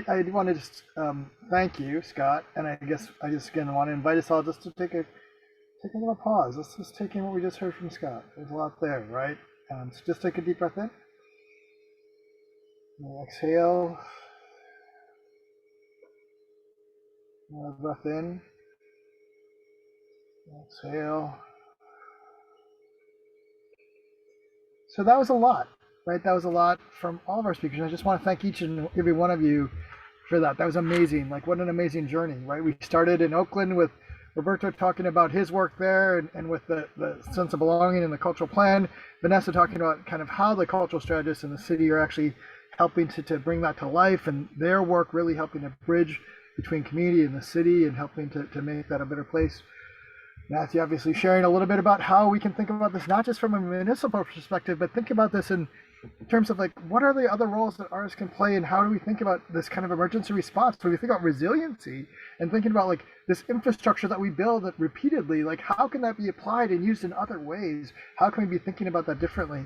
Speaker 2: I want to just thank you, Scott, and I guess I just again want to invite us all just to take a little pause. Let's just take in what we just heard from Scott. There's a lot there, right? So just take a deep breath in. And exhale. Another breath in. Exhale. So that was a lot, right? That was a lot from all of our speakers. I just want to thank each and every one of you for that. That was amazing. Like, what an amazing journey, right? We started in Oakland with Roberto talking about his work there and with the sense of belonging and the cultural plan. Vanessa talking about kind of how the cultural strategists in the city are actually helping to bring that to life, and their work really helping to bridge between community and the city and helping to make that a better place. Matthew obviously sharing a little bit about how we can think about this, not just from a municipal perspective, but think about this in terms of like, what are the other roles that artists can play, and how do we think about this kind of emergency response? When we think about resiliency and thinking about like this infrastructure that we build that repeatedly, like how can that be applied and used in other ways? How can we be thinking about that differently?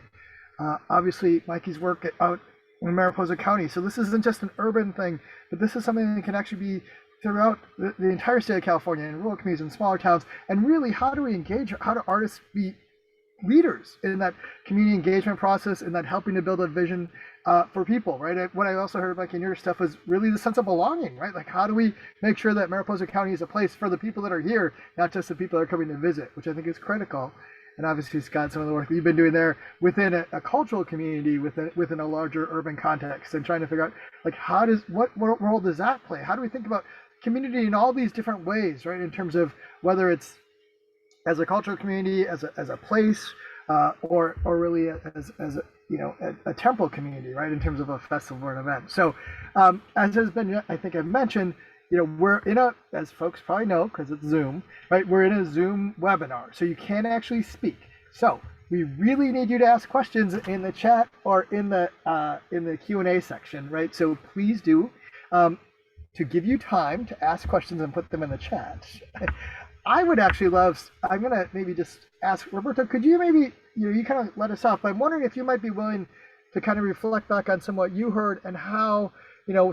Speaker 2: Obviously, Mikey's work out in Mariposa County. So this isn't just an urban thing, but this is something that can actually be throughout the entire state of California, in rural communities and smaller towns. And really, how do we engage? How do artists be leaders in that community engagement process, and that helping to build a vision for people, right? What I also heard like in your stuff was really the sense of belonging, right? Like, how do we make sure that Mariposa County is a place for the people that are here, not just the people that are coming to visit, which I think is critical. And obviously, Scott, some of the work that you've been doing there within a cultural community, within a larger urban context, and trying to figure out like what role does that play? How do we think about community in all these different ways, right? In terms of whether it's as a cultural community, as a place, or really as a temple community, right? In terms of a festival or an event. So, as has been, I think I've mentioned, we're in as folks probably know, because it's Zoom, right? We're in a Zoom webinar, so you can't actually speak. So we really need you to ask questions in the chat or in the Q&A section, right? So please do, to give you time to ask questions and put them in the chat. I would actually love, I'm going to maybe just ask Roberto, could you maybe, you kind of let us off, but I'm wondering if you might be willing to kind of reflect back on some what you heard and how,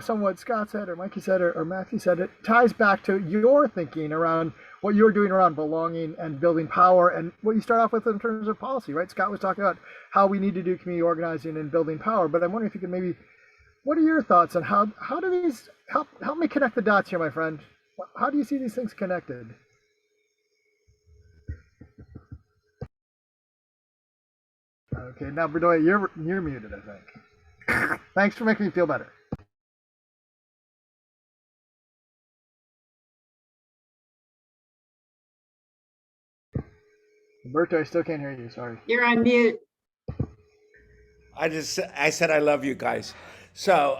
Speaker 2: some of what Scott said or Mikey said or Matthew said, it ties back to your thinking around what you're doing around belonging and building power, and what you start off with in terms of policy, right? Scott was talking about how we need to do community organizing and building power, but I'm wondering if you could maybe, what are your thoughts on how do these, help me connect the dots here, my friend. How do you see these things connected? Okay, now Bedoya, you're muted, I think. Thanks for making me feel better. Roberto, I still can't hear you, sorry.
Speaker 4: You're on mute.
Speaker 3: I said I love you guys. So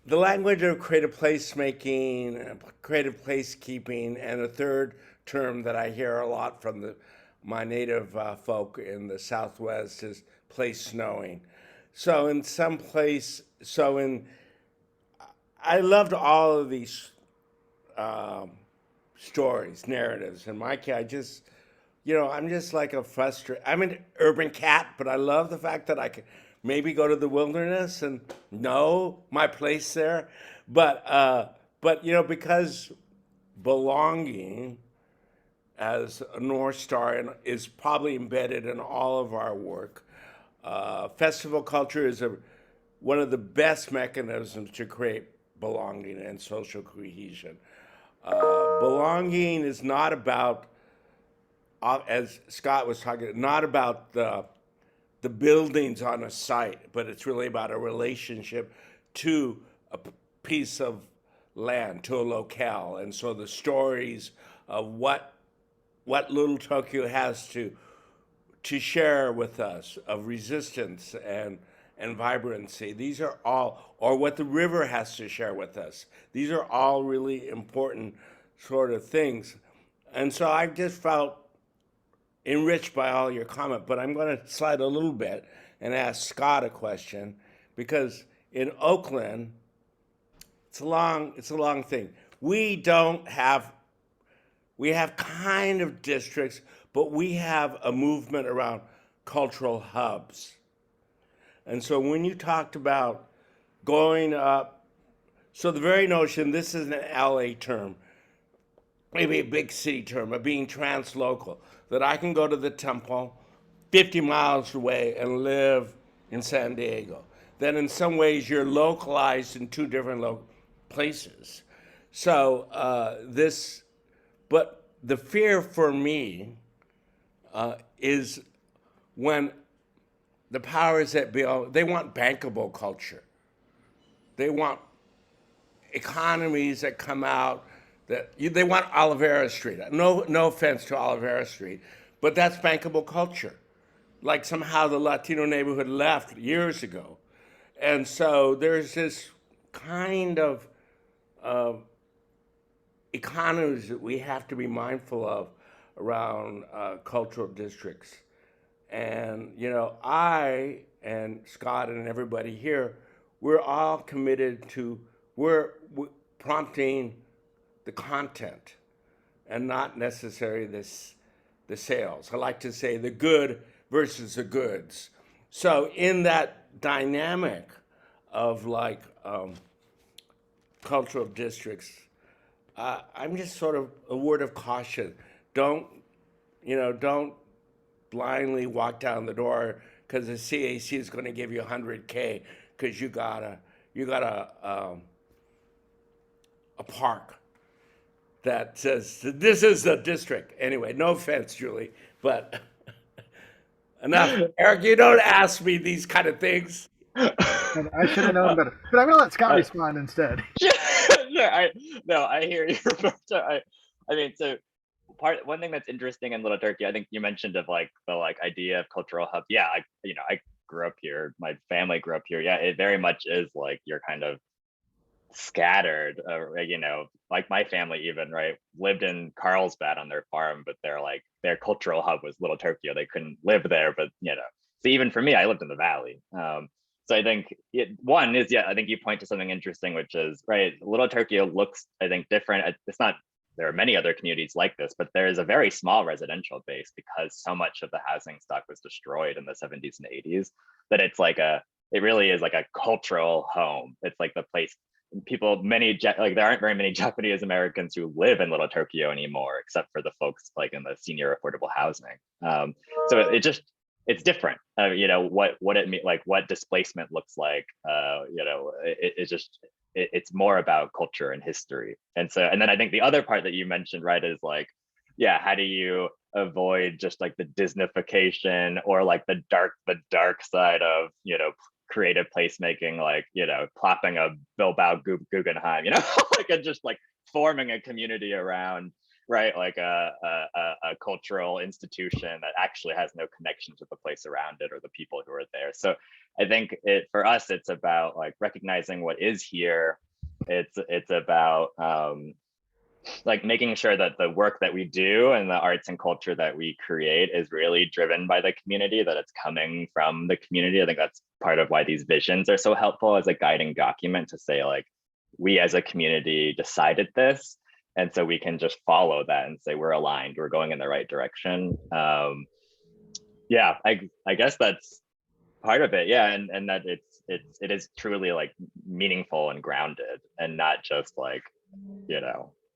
Speaker 3: the language of creative placemaking, creative placekeeping, and a third term that I hear a lot from my native folk in the Southwest is place snowing. So I loved all of these stories, narratives, and Mikey, I'm just like I'm an urban cat, but I love the fact that I can maybe go to the wilderness and know my place there. But because belonging as a North Star is probably embedded in all of our work. Festival culture is one of the best mechanisms to create belonging and social cohesion. Belonging is not about, as Scott was talking, not about the the buildings on a site, but it's really about a relationship to a piece of land, to a locale. And so the stories of what Little Tokyo has to share with us, of resistance and vibrancy. These are all, or what the river has to share with us. These are all really important sort of things. And so I just felt enriched by all your comment, but I'm going to slide a little bit and ask Scott a question, because in Oakland, it's a long thing. We have kind of districts, but we have a movement around cultural hubs. And so when you talked about going up, so the very notion, this is an LA term, maybe a big city term, of being translocal, that I can go to the temple 50 miles away and live in San Diego. Then in some ways you're localized in two different places. So but the fear for me is when the powers that be, they want bankable culture. They want economies that come out, they want Olivera Street. No offense to Olivera Street, but that's bankable culture. Like somehow the Latino neighborhood left years ago. And so there's this kind of economies that we have to be mindful of around cultural districts. And, I and Scott and everybody here, we're all committed to, we're prompting the content and not necessarily the sales. I like to say the good versus the goods. So in that dynamic of cultural districts, I'm just sort of a word of caution. Don't blindly walk down the door because the CAC is going to give you $100K because you got a park that says this is the district. Anyway, no offense, Julie, but enough. Eric, you don't ask me these kind of things.
Speaker 2: And I should have known better. But I'm going to let Scott respond instead.
Speaker 7: I hear you, Roberto. I mean, so one thing that's interesting in Little Turkey, I think you mentioned of the idea of cultural hub. Yeah, I grew up here. My family grew up here. Yeah, it very much is like you're kind of scattered. Like my family even lived in Carlsbad on their farm, but their cultural hub was Little Tokyo. They couldn't live there, but so even for me, I lived in the valley. So I think one is, I think you point to something interesting, which is Little Tokyo looks, I think, different. It's not. There are many other communities like this, but there is a very small residential base because so much of the housing stock was destroyed in the 70s and 80s that it really is like a cultural home. It's like the place there aren't very many Japanese Americans who live in Little Tokyo anymore, except for the folks in the senior affordable housing. So it's different. What it mean, what displacement looks like. It's more about culture and history. And then I think the other part that you mentioned, is how do you avoid just the Disneyfication or the dark side of creative placemaking, plopping a Bilbao Guggenheim, and just forming a community around a cultural institution that actually has no connection to the place around it or the people who are there. So I think for us, it's about recognizing what is here. It's about making sure that the work that we do and the arts and culture that we create is really driven by the community, that it's coming from the community. I think that's part of why these visions are so helpful as a guiding document to say we as a community decided this. And so we can just follow that and say, we're aligned, we're going in the right direction. I guess that's part of it. Yeah. And that it is truly meaningful and grounded and not just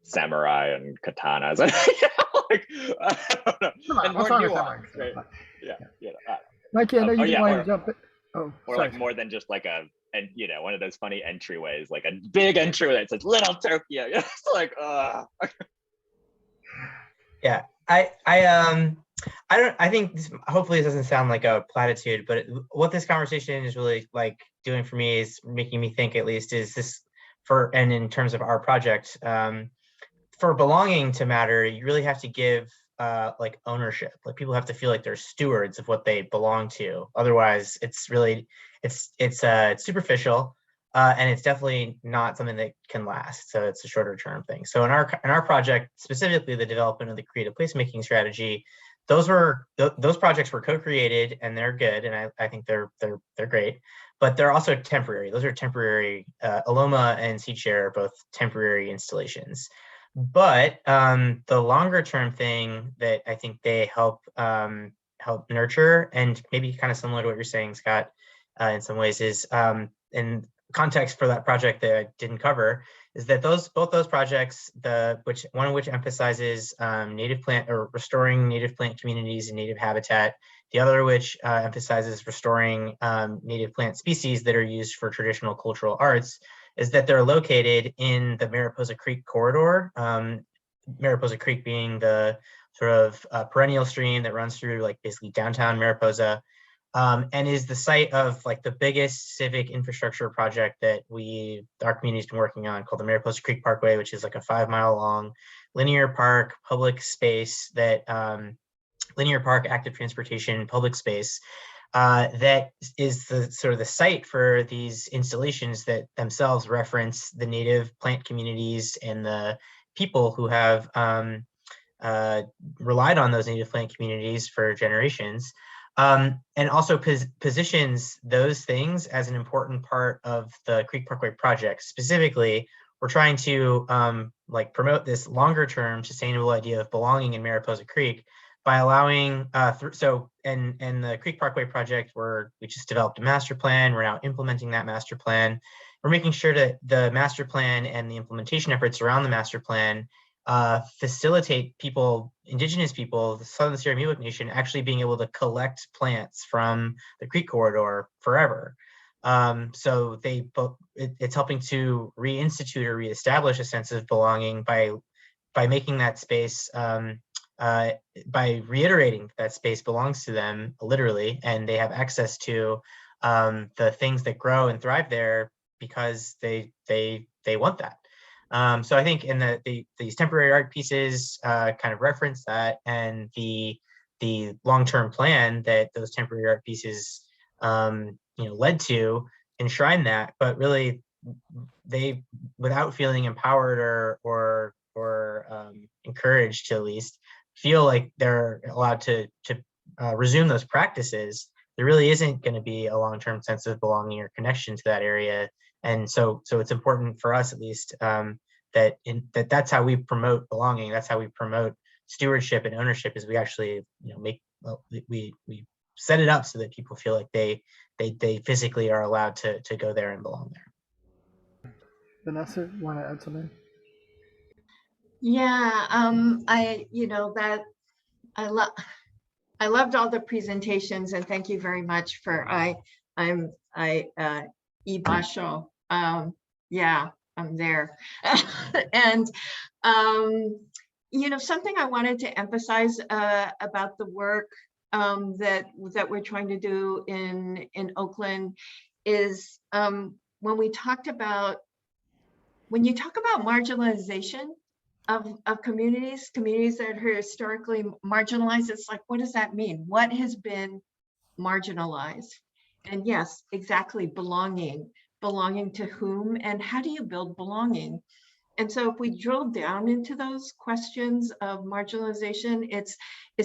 Speaker 7: samurai and katanas. I don't know. And more nuanced, right? Yeah.
Speaker 2: Mikey, I know you want to jump in. Oh,
Speaker 7: or
Speaker 2: sorry.
Speaker 7: More than just one of those funny entryways, a big entryway that says Little Tokyo. It's
Speaker 6: Yeah, I I think hopefully it doesn't sound like a platitude, but what this conversation is really like doing for me is making me think, at least, is this and in terms of our project, for belonging to matter, you really have to give like ownership. Like, people have to feel like they're stewards of what they belong to. Otherwise, it's really, it's superficial, and it's definitely not something that can last. So it's a shorter term thing. So in our project, specifically the development of the creative placemaking strategy, those projects were co-created, and they're good, and I think they're great, but they're also temporary. Those are temporary. Aloma and Seed Share are both temporary installations. But the longer term thing that I think they help nurture, and maybe kind of similar to what you're saying, Scott, in some ways, is in context for that project that I didn't cover, is that both those projects, one of which emphasizes native plant, or restoring native plant communities and native habitat, the other which emphasizes restoring native plant species that are used for traditional cultural arts, is that they're located in the Mariposa Creek corridor. Mariposa Creek being the sort of perennial stream that runs through, like, basically downtown Mariposa, and is the site of, like, the biggest civic infrastructure project that our community's been working on, called the Mariposa Creek Parkway, which is like a 5-mile long linear park public space that linear park active transportation public space that is the sort of the site for these installations that themselves reference the native plant communities and the people who have relied on those native plant communities for generations, and also positions those things as an important part of the Creek Parkway project. Specifically, we're trying to like promote this longer term sustainable idea of belonging in Mariposa Creek by allowing and the Creek Parkway project, we just developed a master plan. We're now implementing that master plan. We're making sure that the master plan and the implementation efforts around the master plan facilitate indigenous people, the Southern Sierra Miwok Nation, actually being able to collect plants from the creek corridor forever. So it's helping to reinstitute or reestablish a sense of belonging by making that space, by reiterating that space belongs to them, literally, and they have access to the things that grow and thrive there because they want that. So I think these temporary art pieces kind of reference that, and the long-term plan that those temporary art pieces led to enshrine that. But really, they, without feeling empowered or encouraged to at least feel like they're allowed to resume those practices, there really isn't going to be a long-term sense of belonging or connection to that area. And so it's important for us, at least, that's how we promote belonging. That's how we promote stewardship and ownership, is we actually we set it up so that people feel like they physically are allowed to go there and belong there.
Speaker 2: Vanessa, want to add something?
Speaker 4: Yeah, I loved all the presentations, and thank you very much for Ibasho. Yeah, I'm there. And something I wanted to emphasize about the work that we're trying to do in Oakland is when you talk about marginalization of communities that are historically marginalized, it's like, what does that mean? What has been marginalized? And yes, exactly, belonging to whom, and how do you build belonging? And so if we drill down into those questions of marginalization, it's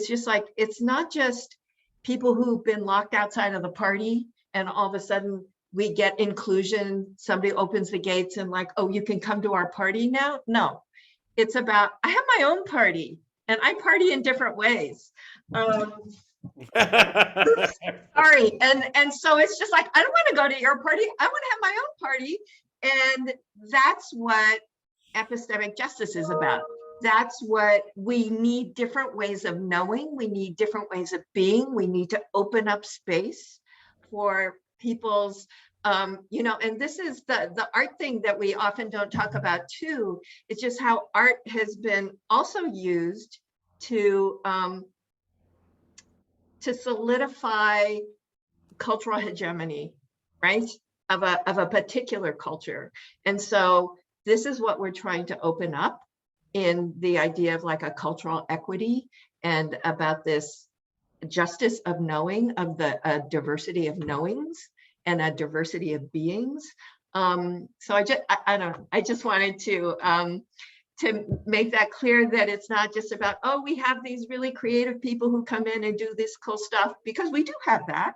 Speaker 4: just like, it's not just people who've been locked outside of the party and all of a sudden we get inclusion, somebody opens the gates and like, oh, you can come to our party now. No, it's about, I have my own party and I party in different ways. Sorry. And so it's just like, I don't want to go to your party. I want to have my own party. And that's what epistemic justice is about. That's what we need, different ways of knowing. We need different ways of being. We need to open up space for people's, and this is the art thing that we often don't talk about too. It's just how art has been also used to to solidify cultural hegemony, right? Of a particular culture. And so this is what we're trying to open up in the idea of like a cultural equity and about this justice of knowing, of the diversity of knowings and a diversity of beings. So I just wanted to make that clear, that it's not just about, oh, we have these really creative people who come in and do this cool stuff, because we do have that.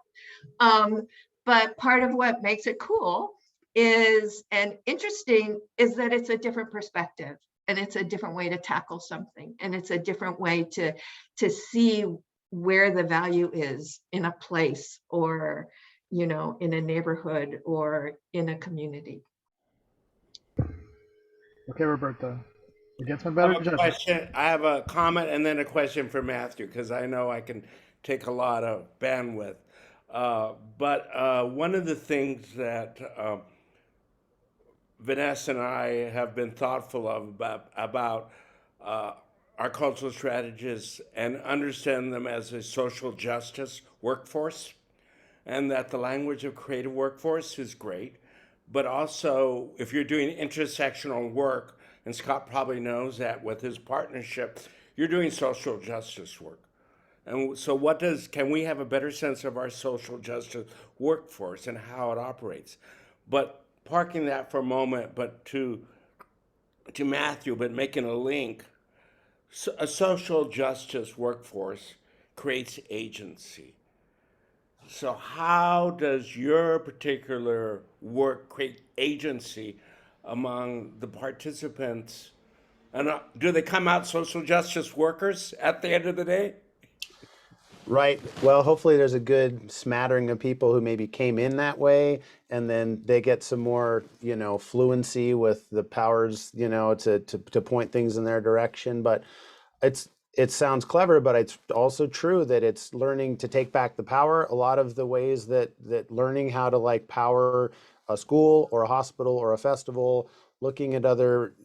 Speaker 4: But part of what makes it cool is, and interesting, is that it's a different perspective, and it's a different way to tackle something, and it's a different way to see where the value is in a place, or, you know, in a neighborhood, or in a community.
Speaker 2: Okay, Roberta. Against my
Speaker 3: I
Speaker 2: better
Speaker 3: have a
Speaker 2: judgment.
Speaker 3: question. I have a comment and then a question for Matthew, because I know I can take a lot of bandwidth. But one of the things that Vanessa and I have been thoughtful of about our cultural strategists, and understand them as a social justice workforce, and that the language of creative workforce is great, but also if you're doing intersectional work, and Scott probably knows that with his partnership, you're doing social justice work. And so can we have a better sense of our social justice workforce and how it operates? But parking that for a moment, but to Matthew, but making a link, a social justice workforce creates agency. So how does your particular work create agency among the participants? And do they come out social justice workers at the end of the day?
Speaker 5: Right. Well, hopefully there's a good smattering of people who maybe came in that way, and then they get some more, fluency with the powers, to point things in their direction. But it sounds clever, but it's also true that it's learning to take back the power. A lot of the ways that learning how to like power a school or a hospital or a festival, looking at other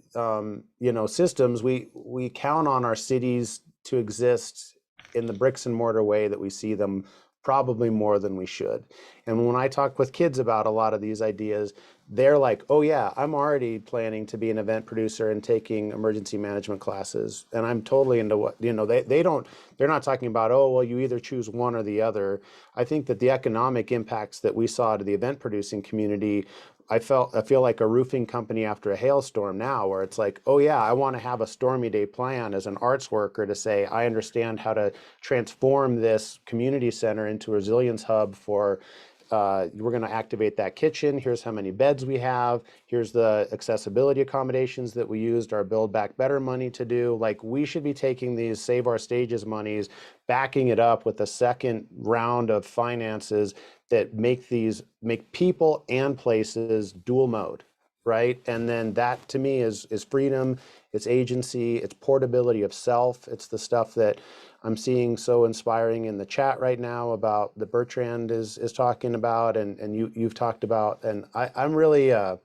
Speaker 5: systems, we count on our cities to exist in the bricks and mortar way that we see them, probably more than we should. And when I talk with kids about a lot of these ideas, they're like, oh yeah, I'm already planning to be an event producer and taking emergency management classes. And I'm totally into what, they're not talking about, oh, well, you either choose one or the other. I think that the economic impacts that we saw to the event producing community, I feel like a roofing company after a hailstorm now, where it's like, oh yeah, I want to have a stormy day plan as an arts worker to say, I understand how to transform this community center into a resilience hub for, we're going to activate that kitchen. Here's how many beds we have. Here's the accessibility accommodations that we used our Build Back Better money to do. Like, we should be taking these Save Our Stages monies, backing it up with a second round of finances that make people and places dual mode, right? And then that to me is freedom, it's agency, it's portability of self. It's the stuff that I'm seeing so inspiring in the chat right now about that Bertrand is talking about, and you've talked about. And I'm really I'm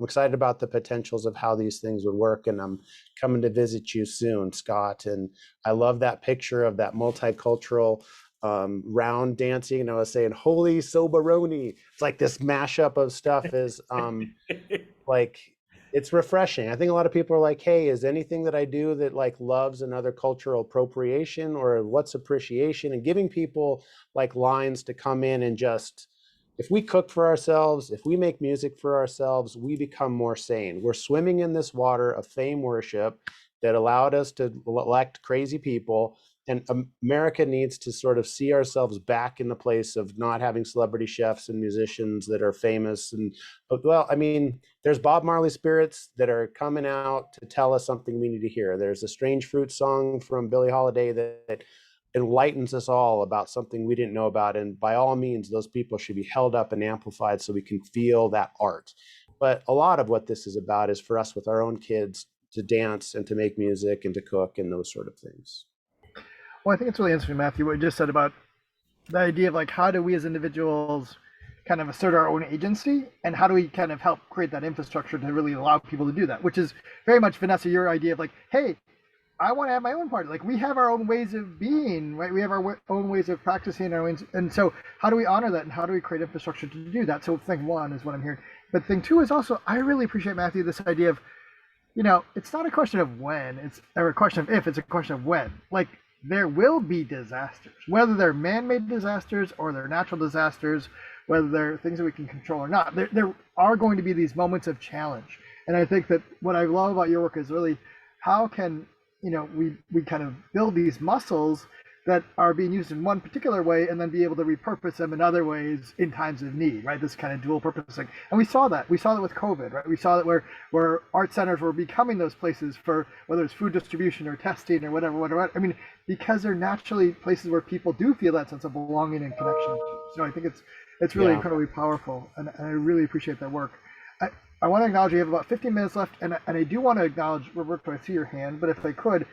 Speaker 5: excited about the potentials of how these things would work. And I'm coming to visit you soon, Scott. And I love that picture of that multicultural round dancing. I was saying, holy soberoni. It's like this mashup of stuff is like, it's refreshing. I think a lot of people are like, hey, is anything that I do that like loves another cultural appropriation, or what's appreciation? And giving people like lines to come in and just, if we cook for ourselves, if we make music for ourselves, we become more sane. We're swimming in this water of fame worship that allowed us to elect crazy people. And America needs to sort of see ourselves back in the place of not having celebrity chefs and musicians that are famous. Well, I mean, there's Bob Marley spirits that are coming out to tell us something we need to hear. There's a Strange Fruit song from Billie Holiday that enlightens us all about something we didn't know about. And by all means, those people should be held up and amplified so we can feel that art. But a lot of what this is about is for us with our own kids to dance and to make music and to cook and those sort of things.
Speaker 2: Well, I think it's really interesting, Matthew, what you just said about the idea of like, how do we as individuals kind of assert our own agency, and how do we kind of help create that infrastructure to really allow people to do that, which is very much, Vanessa, your idea of like, hey, I want to have my own party. Like, we have our own ways of being, right? We have our own ways of practicing our own. And so how do we honor that? And how do we create infrastructure to do that? So thing one is what I'm hearing. But thing two is also, I really appreciate, Matthew, this idea of, it's not a question of when, or a question of if, it's a question of when. Like, there will be disasters, whether they're man-made disasters or they're natural disasters, whether they're things that we can control or not. There are going to be these moments of challenge. And I think that what I love about your work is really how can, we kind of build these muscles that are being used in one particular way and then be able to repurpose them in other ways in times of need, right? This kind of dual purposing. And we saw that with COVID, right? We saw that where art centers were becoming those places for whether it's food distribution or testing or whatever. I mean, because they're naturally places where people do feel that sense of belonging and connection. So I think it's really incredibly powerful, and I really appreciate that work. I want to acknowledge we have about 15 minutes left, and I do want to acknowledge, Roberto, I see your hand, but if I could,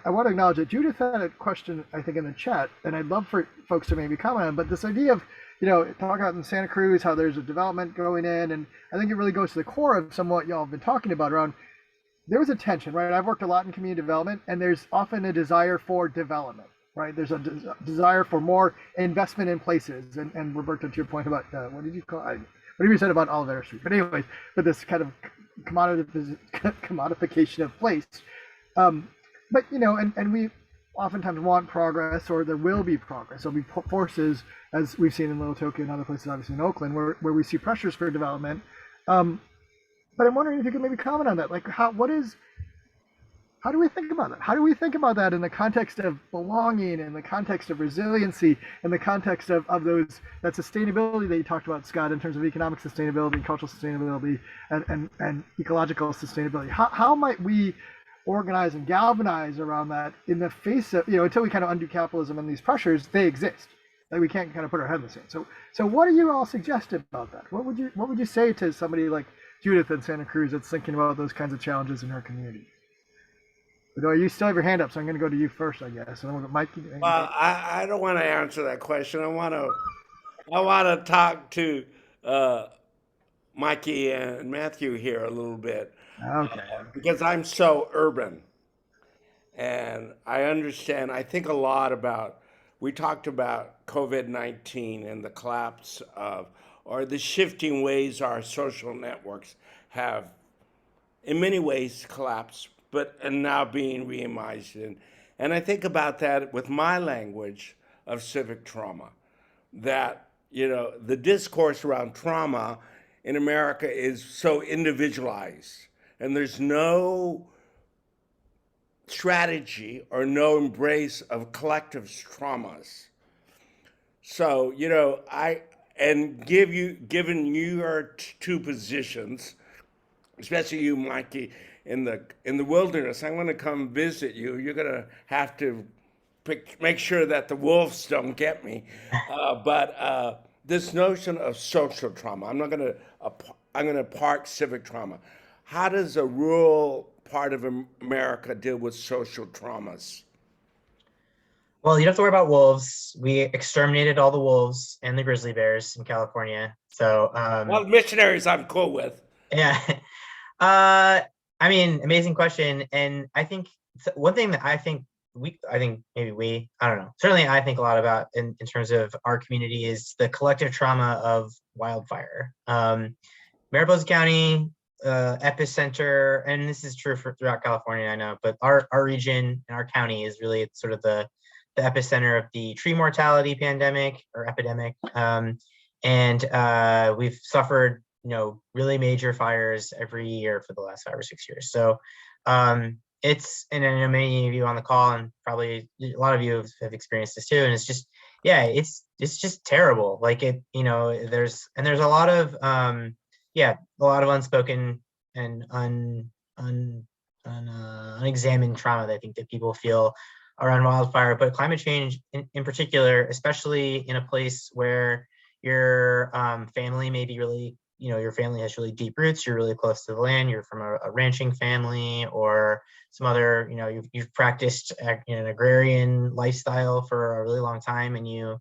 Speaker 2: I want to acknowledge that Judith had a question, I think, in the chat, and I'd love for folks to maybe comment on, but this idea of, talking about in Santa Cruz, how there's a development going in, and I think it really goes to the core of some of what y'all have been talking about around, there was a tension, right? I've worked a lot in community development, and there's often a desire for development, right? There's a desire for more investment in places, and Roberto, to your point about, what did you call it? Whatever you said about Oliveira Street, but anyways, but this kind of commodification of place. But and we oftentimes want progress, or there will be progress. There'll be forces, as we've seen in Little Tokyo and other places, obviously in Oakland, where we see pressures for development. But I'm wondering if you could maybe comment on that. Like, how do we think about that? How do we think about that in the context of belonging, in the context of resiliency, in the context of that sustainability that you talked about, Scott, in terms of economic sustainability, cultural sustainability, and ecological sustainability? How might we organize and galvanize around that in the face of, until we kind of undo capitalism and these pressures, they exist. Like, we can't kind of put our head in the sand. So what do you all suggest about that? What would you say to somebody like Judith in Santa Cruz that's thinking about those kinds of challenges in her community? But you still have your hand up, so I'm going to go to you first, I guess. And then we'll go, Mike.
Speaker 3: Well, I don't want to answer that question. I want to talk to Mikey and Matthew here a little bit.
Speaker 2: Okay.
Speaker 3: Because I'm so urban, and I understand. I think a lot about. We talked about COVID-19 and the collapse of, or the shifting ways our social networks have, in many ways, collapsed, and now being reimagined. And I think about that with my language of civic trauma, that, the discourse around trauma in America is so individualized, and there's no strategy or no embrace of collective traumas. So, given your two positions, especially you, Mikey, in the wilderness, I'm going to come visit you. You're going to have to make sure that the wolves don't get me. But this notion of social trauma, I'm going to park civic trauma. How does a rural part of America deal with social traumas?
Speaker 6: Well, you don't have to worry about wolves. We exterminated all the wolves and the grizzly bears in California. So,
Speaker 3: well, missionaries I'm cool with.
Speaker 6: Yeah. Amazing question. And I think one thing that I think I don't know, certainly I think a lot about in terms of our community is the collective trauma of wildfire. Mariposa County, epicenter, and this is true throughout California, I know, but our region and our county is really sort of the epicenter of the tree mortality pandemic or epidemic. And we've suffered really major fires every year for the last 5 or 6 years. So and I know many of you on the call, and probably a lot of you have experienced this too. And it's just, it's just terrible. Like there's a lot of unspoken and unexamined trauma that I think that people feel around wildfire, but climate change in particular, especially in a place where your family may be really, your family has really deep roots, you're really close to the land, you're from a ranching family or some other, you've practiced an agrarian lifestyle for a really long time, and you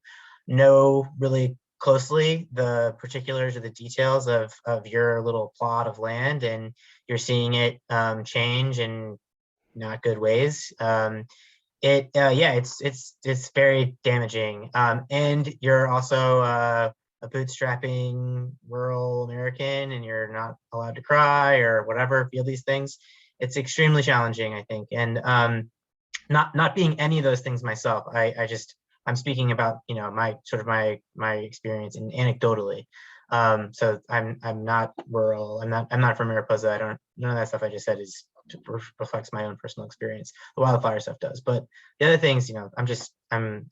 Speaker 6: know really closely the particulars or the details of your little plot of land, and you're seeing it change and not good ways. It's very damaging. And you're also a bootstrapping rural American, and you're not allowed to cry or whatever, feel these things. It's extremely challenging, I think. And not being any of those things myself, I'm speaking about, my my experience and anecdotally. So I'm not rural. I'm not from Mariposa. None of that stuff I just said reflects my own personal experience. The wildfire stuff does, but the other things, I'm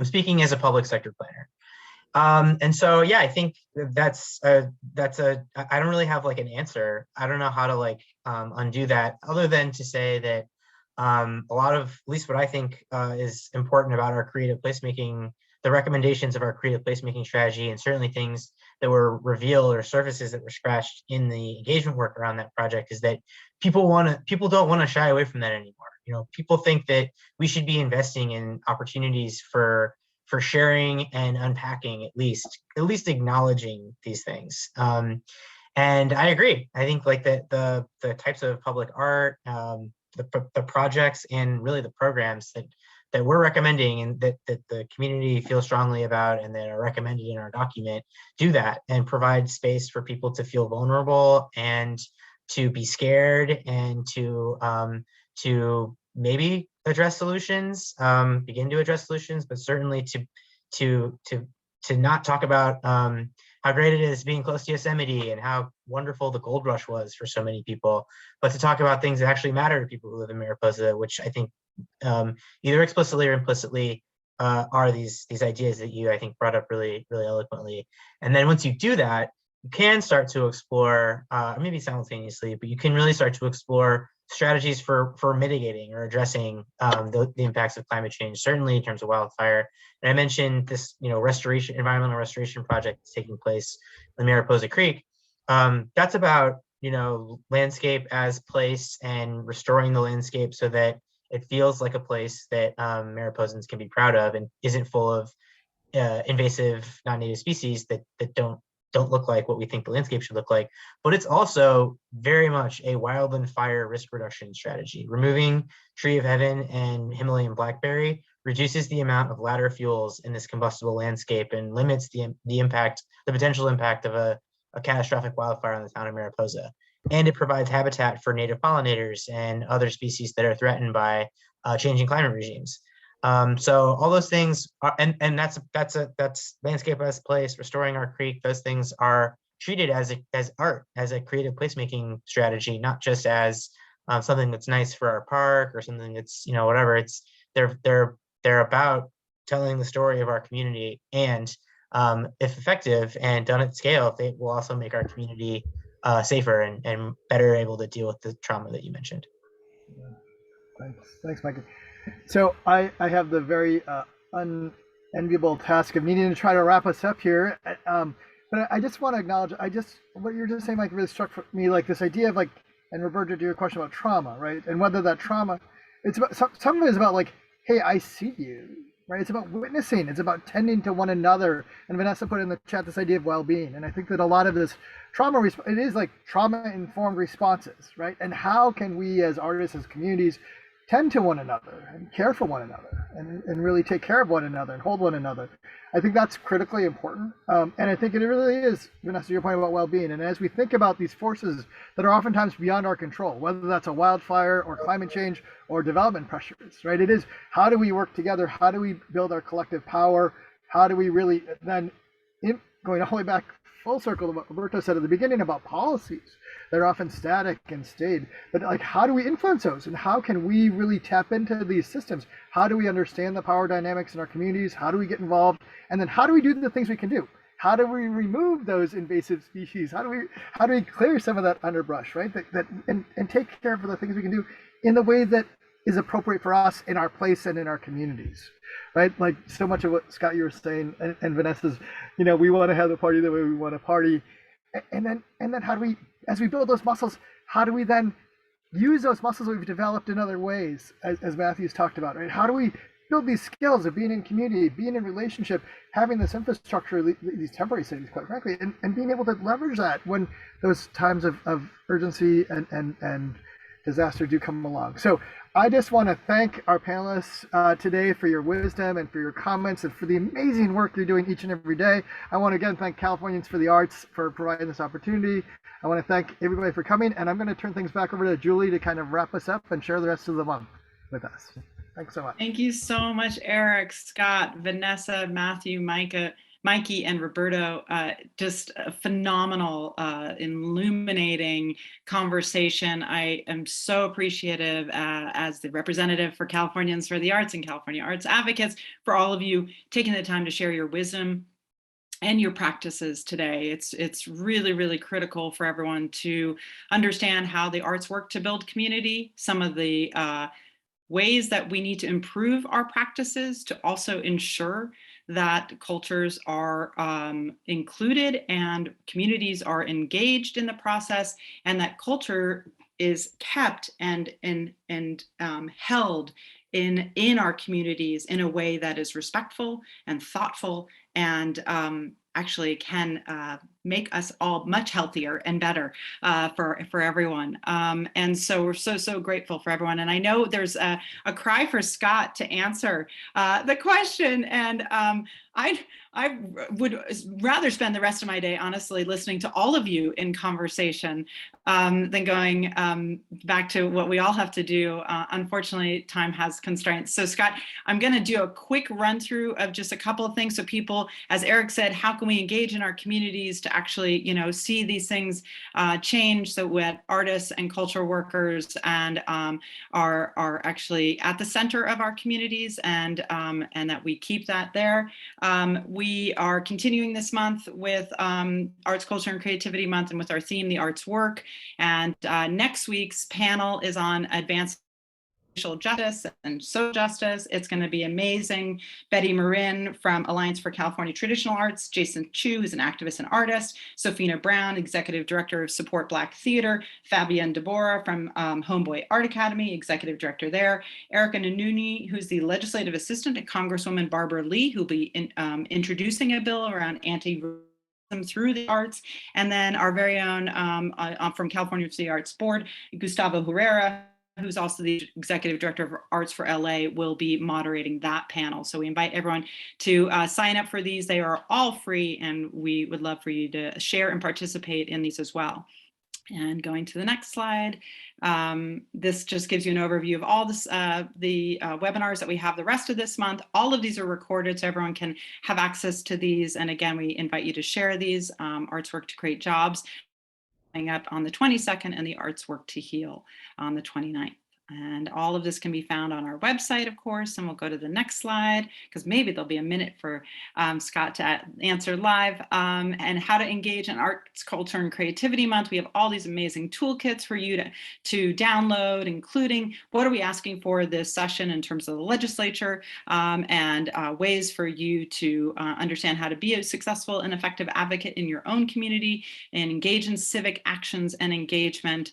Speaker 6: speaking as a public sector planner. And so, yeah, I think I don't really have like an answer. I don't know how to undo that, other than to say that a lot of, at least what I think is important about our creative placemaking, the recommendations of our creative placemaking strategy, and certainly things that were revealed or surfaces that were scratched in the engagement work around that project, is that people don't want to shy away from that anymore. People think that we should be investing in opportunities for sharing and unpacking, at least acknowledging these things. And I agree. I think like the types of public art, the projects, and really the programs that we're recommending, and that the community feels strongly about, and that are recommended in our document, do that and provide space for people to feel vulnerable and to be scared, and to maybe address solutions, begin to address solutions, but certainly to not talk about how great it is being close to Yosemite and how wonderful the gold rush was for so many people, but to talk about things that actually matter to people who live in Mariposa, which I think either explicitly or implicitly are these ideas that you, I think, brought up really, really eloquently. And then once you do that, you can start to explore, maybe simultaneously, but you can really start to explore strategies for mitigating or addressing the impacts of climate change, certainly in terms of wildfire. And I mentioned this, environmental restoration project that's taking place in Mariposa Creek. That's about, landscape as place, and restoring the landscape so that it feels like a place that Mariposans can be proud of, and isn't full of invasive non-native species that don't look like what we think the landscape should look like. But it's also very much a wildland risk reduction strategy. Removing tree of heaven and Himalayan blackberry reduces the amount of ladder fuels in this combustible landscape, and limits the potential impact of a catastrophic wildfire on the town of Mariposa. And it provides habitat for native pollinators and other species that are threatened by changing climate regimes. So all those things are, and that's landscape as place, restoring our creek. Those things are treated as art, as a creative placemaking strategy, not just as something that's nice for our park or something that's whatever. It's they're about telling the story of our community, and if effective and done at scale, they will also make our community safer and better able to deal with the trauma that you mentioned.
Speaker 2: Thanks, Mike. So I have the very unenviable task of needing to try to wrap us up here. But I just want to acknowledge, what you're just saying, Mike, really struck me, like this idea of and Roberta, to your question about trauma, right? And whether that trauma, it's about, some of it is about hey, I see you, right? It's about witnessing. It's about tending to one another. And Vanessa put in the chat this idea of well-being. And I think that a lot of this trauma, it is trauma-informed responses, right? And how can we as artists, as communities, tend to one another and care for one another, and really take care of one another and hold one another? I think that's critically important. And I think it really is, Vanessa, your point about well-being. And as we think about these forces that are oftentimes beyond our control, whether that's a wildfire or climate change or development pressures, right? It is, how do we work together? How do we build our collective power? How do we really then, going all the way back full circle to what Roberto said at the beginning about policies, they're often static and staid, but how do we influence those, and how can we really tap into these systems? How do we understand the power dynamics in our communities? How do we get involved? And then how do we do the things we can do? How do we remove those invasive species? How do we clear some of that underbrush, right? And take care of the things we can do in the way that is appropriate for us in our place and in our communities, right? Like so much of what Scott, you were saying, and Vanessa's, we want to have the party the way we want to party. And then how do we, as we build those muscles, how do we then use those muscles we've developed in other ways, as Matthew's talked about, right? How do we build these skills of being in community, being in relationship, having this infrastructure, these temporary cities, quite frankly, and being able to leverage that when those times of urgency and disaster do come along. So I just want to thank our panelists today for your wisdom and for your comments and for the amazing work you're doing each and every day. I want to again thank Californians for the Arts for providing this opportunity. I want to thank everybody for coming, and I'm going to turn things back over to Julie to kind of wrap us up and share the rest of the month with us. Thanks so much.
Speaker 1: Thank you so much, Eric, Scott, Vanessa, Matthew, Mikey, and Roberto. Just a phenomenal, illuminating conversation. I am so appreciative as the representative for Californians for the Arts and California Arts Advocates for all of you taking the time to share your wisdom and your practices today. It's really, really critical for everyone to understand how the arts work to build community, some of the ways that we need to improve our practices to also ensure that cultures are included and communities are engaged in the process, and that culture is kept and held in our communities in a way that is respectful and thoughtful and actually can make us all much healthier and better for everyone. And so we're so grateful for everyone. And I know there's a cry for Scott to answer the question. And I would rather spend the rest of my day, honestly, listening to all of you in conversation than going back to what we all have to do. Unfortunately, time has constraints. So Scott, I'm going to do a quick run through of just a couple of things so people, as Eric said, how can we engage in our communities to actually, see these things change so that artists and cultural workers and are actually at the center of our communities and that we keep that there. We are continuing this month with Arts, Culture, and Creativity Month and with our theme, The Arts Work. And next week's panel is on advanced racial justice and social justice. It's going to be amazing. Betty Marin from Alliance for California Traditional Arts, Jason Chu, who's an activist and artist, Sophina Brown, Executive Director of Support Black Theater, Fabienne Deborah from Homeboy Art Academy, Executive Director there, Erica Nanuni, who's the Legislative Assistant to Congresswoman Barbara Lee, who'll be introducing a bill around anti-racism through the arts, and then our very own from California University Arts Board, Gustavo Herrera, who's also the Executive Director of Arts for LA, will be moderating that panel. So we invite everyone to sign up for these. They are all free, and we would love for you to share and participate in these as well. And going to the next slide, this just gives you an overview of all this, the webinars that we have the rest of this month. All of these are recorded so everyone can have access to these. And again, we invite you to share these. Arts Work to Create Jobs up on the 22nd and the Arts Work to Heal on the 29th. And all of this can be found on our website, of course, and we'll go to the next slide because maybe there'll be a minute for Scott to answer live. And how to engage in Arts, Culture, and Creativity Month. We have all these amazing toolkits for you to download, including what are we asking for this session in terms of the legislature and ways for you to understand how to be a successful and effective advocate in your own community and engage in civic actions and engagement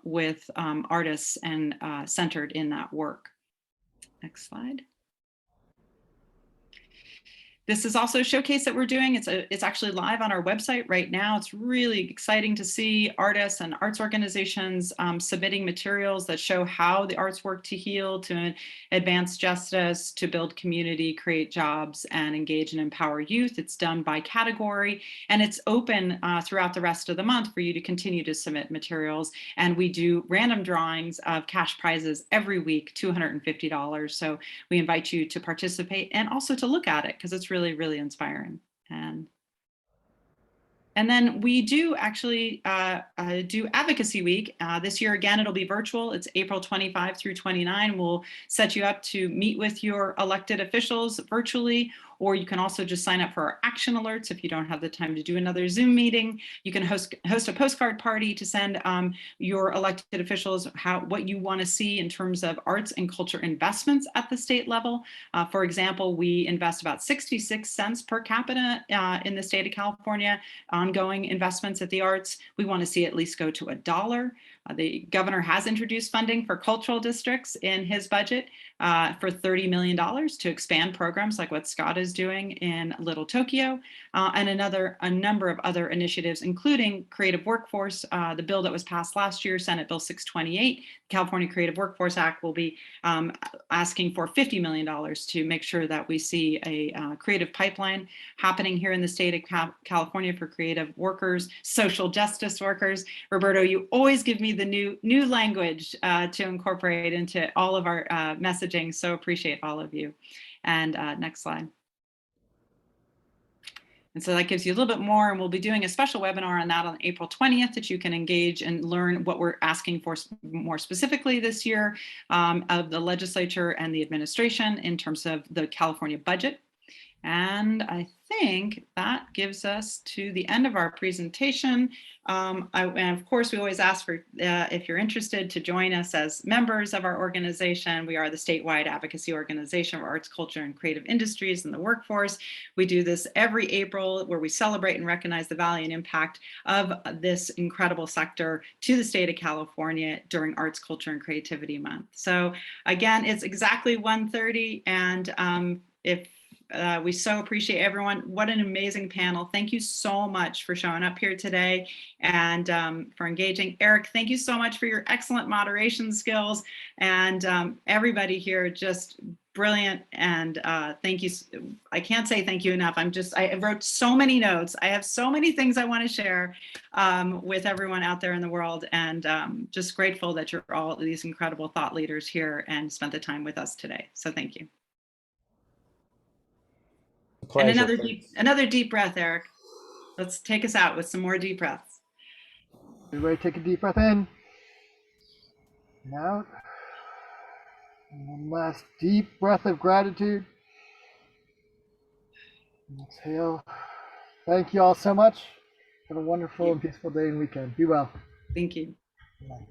Speaker 1: with artists and centered in that work. Next slide. This is also a showcase that we're doing. It's actually live on our website right now. It's really exciting to see artists and arts organizations submitting materials that show how the arts work to heal, to advance justice, to build community, create jobs, and engage and empower youth. It's done by category, and it's open throughout the rest of the month for you to continue to submit materials. And we do random drawings of cash prizes every week, $250. So we invite you to participate and also to look at it because it's really inspiring. And then we do actually do Advocacy Week. This year, again, it'll be virtual. It's April 25 through 29. We'll set you up to meet with your elected officials virtually, or you can also just sign up for our action alerts if you don't have the time to do another Zoom meeting. You can host a postcard party to send your elected officials what you want to see in terms of arts and culture investments at the state level. For example, we invest about 66 cents per capita in the state of California, ongoing investments at the arts. We want to see at least go to $1 The governor has introduced funding for cultural districts in his budget for $30 million to expand programs like what Scott is doing in Little Tokyo, and a number of other initiatives, including creative workforce. The bill that was passed last year, Senate Bill 628, California Creative Workforce Act, will be asking for $50 million to make sure that we see a creative pipeline happening here in the state of California for creative workers, social justice workers. Roberto, you always give me the new language to incorporate into all of our messaging. So appreciate all of you. And next slide. And so that gives you a little bit more, and we'll be doing a special webinar on that on April 20th that you can engage and learn what we're asking for more specifically this year of the legislature and the administration in terms of the California budget. And I think that gives us to the end of our presentation. And of course, we always ask for, if you're interested, to join us as members of our organization. We are the statewide advocacy organization for arts, culture, and creative industries in the workforce. We do this every April, where we celebrate and recognize the value and impact of this incredible sector to the state of California during Arts, Culture, and Creativity Month. So again, it's exactly 1:30, and we so appreciate everyone. What an amazing panel. Thank you so much for showing up here today and for engaging. Eric, thank you so much for your excellent moderation skills, and everybody here, just brilliant. And thank you. I can't say thank you enough. I wrote so many notes. I have so many things I want to share with everyone out there in the world, and just grateful that you're all these incredible thought leaders here and spent the time with us today. So thank you.
Speaker 5: Pleasure.
Speaker 1: And another deep breath, Eric. Let's take us out with some more deep breaths.
Speaker 2: Everybody take a deep breath in and out. And one last deep breath of gratitude. And exhale. Thank you all so much. Have a wonderful and peaceful day and weekend. Be well.
Speaker 1: Thank you.
Speaker 2: Bye.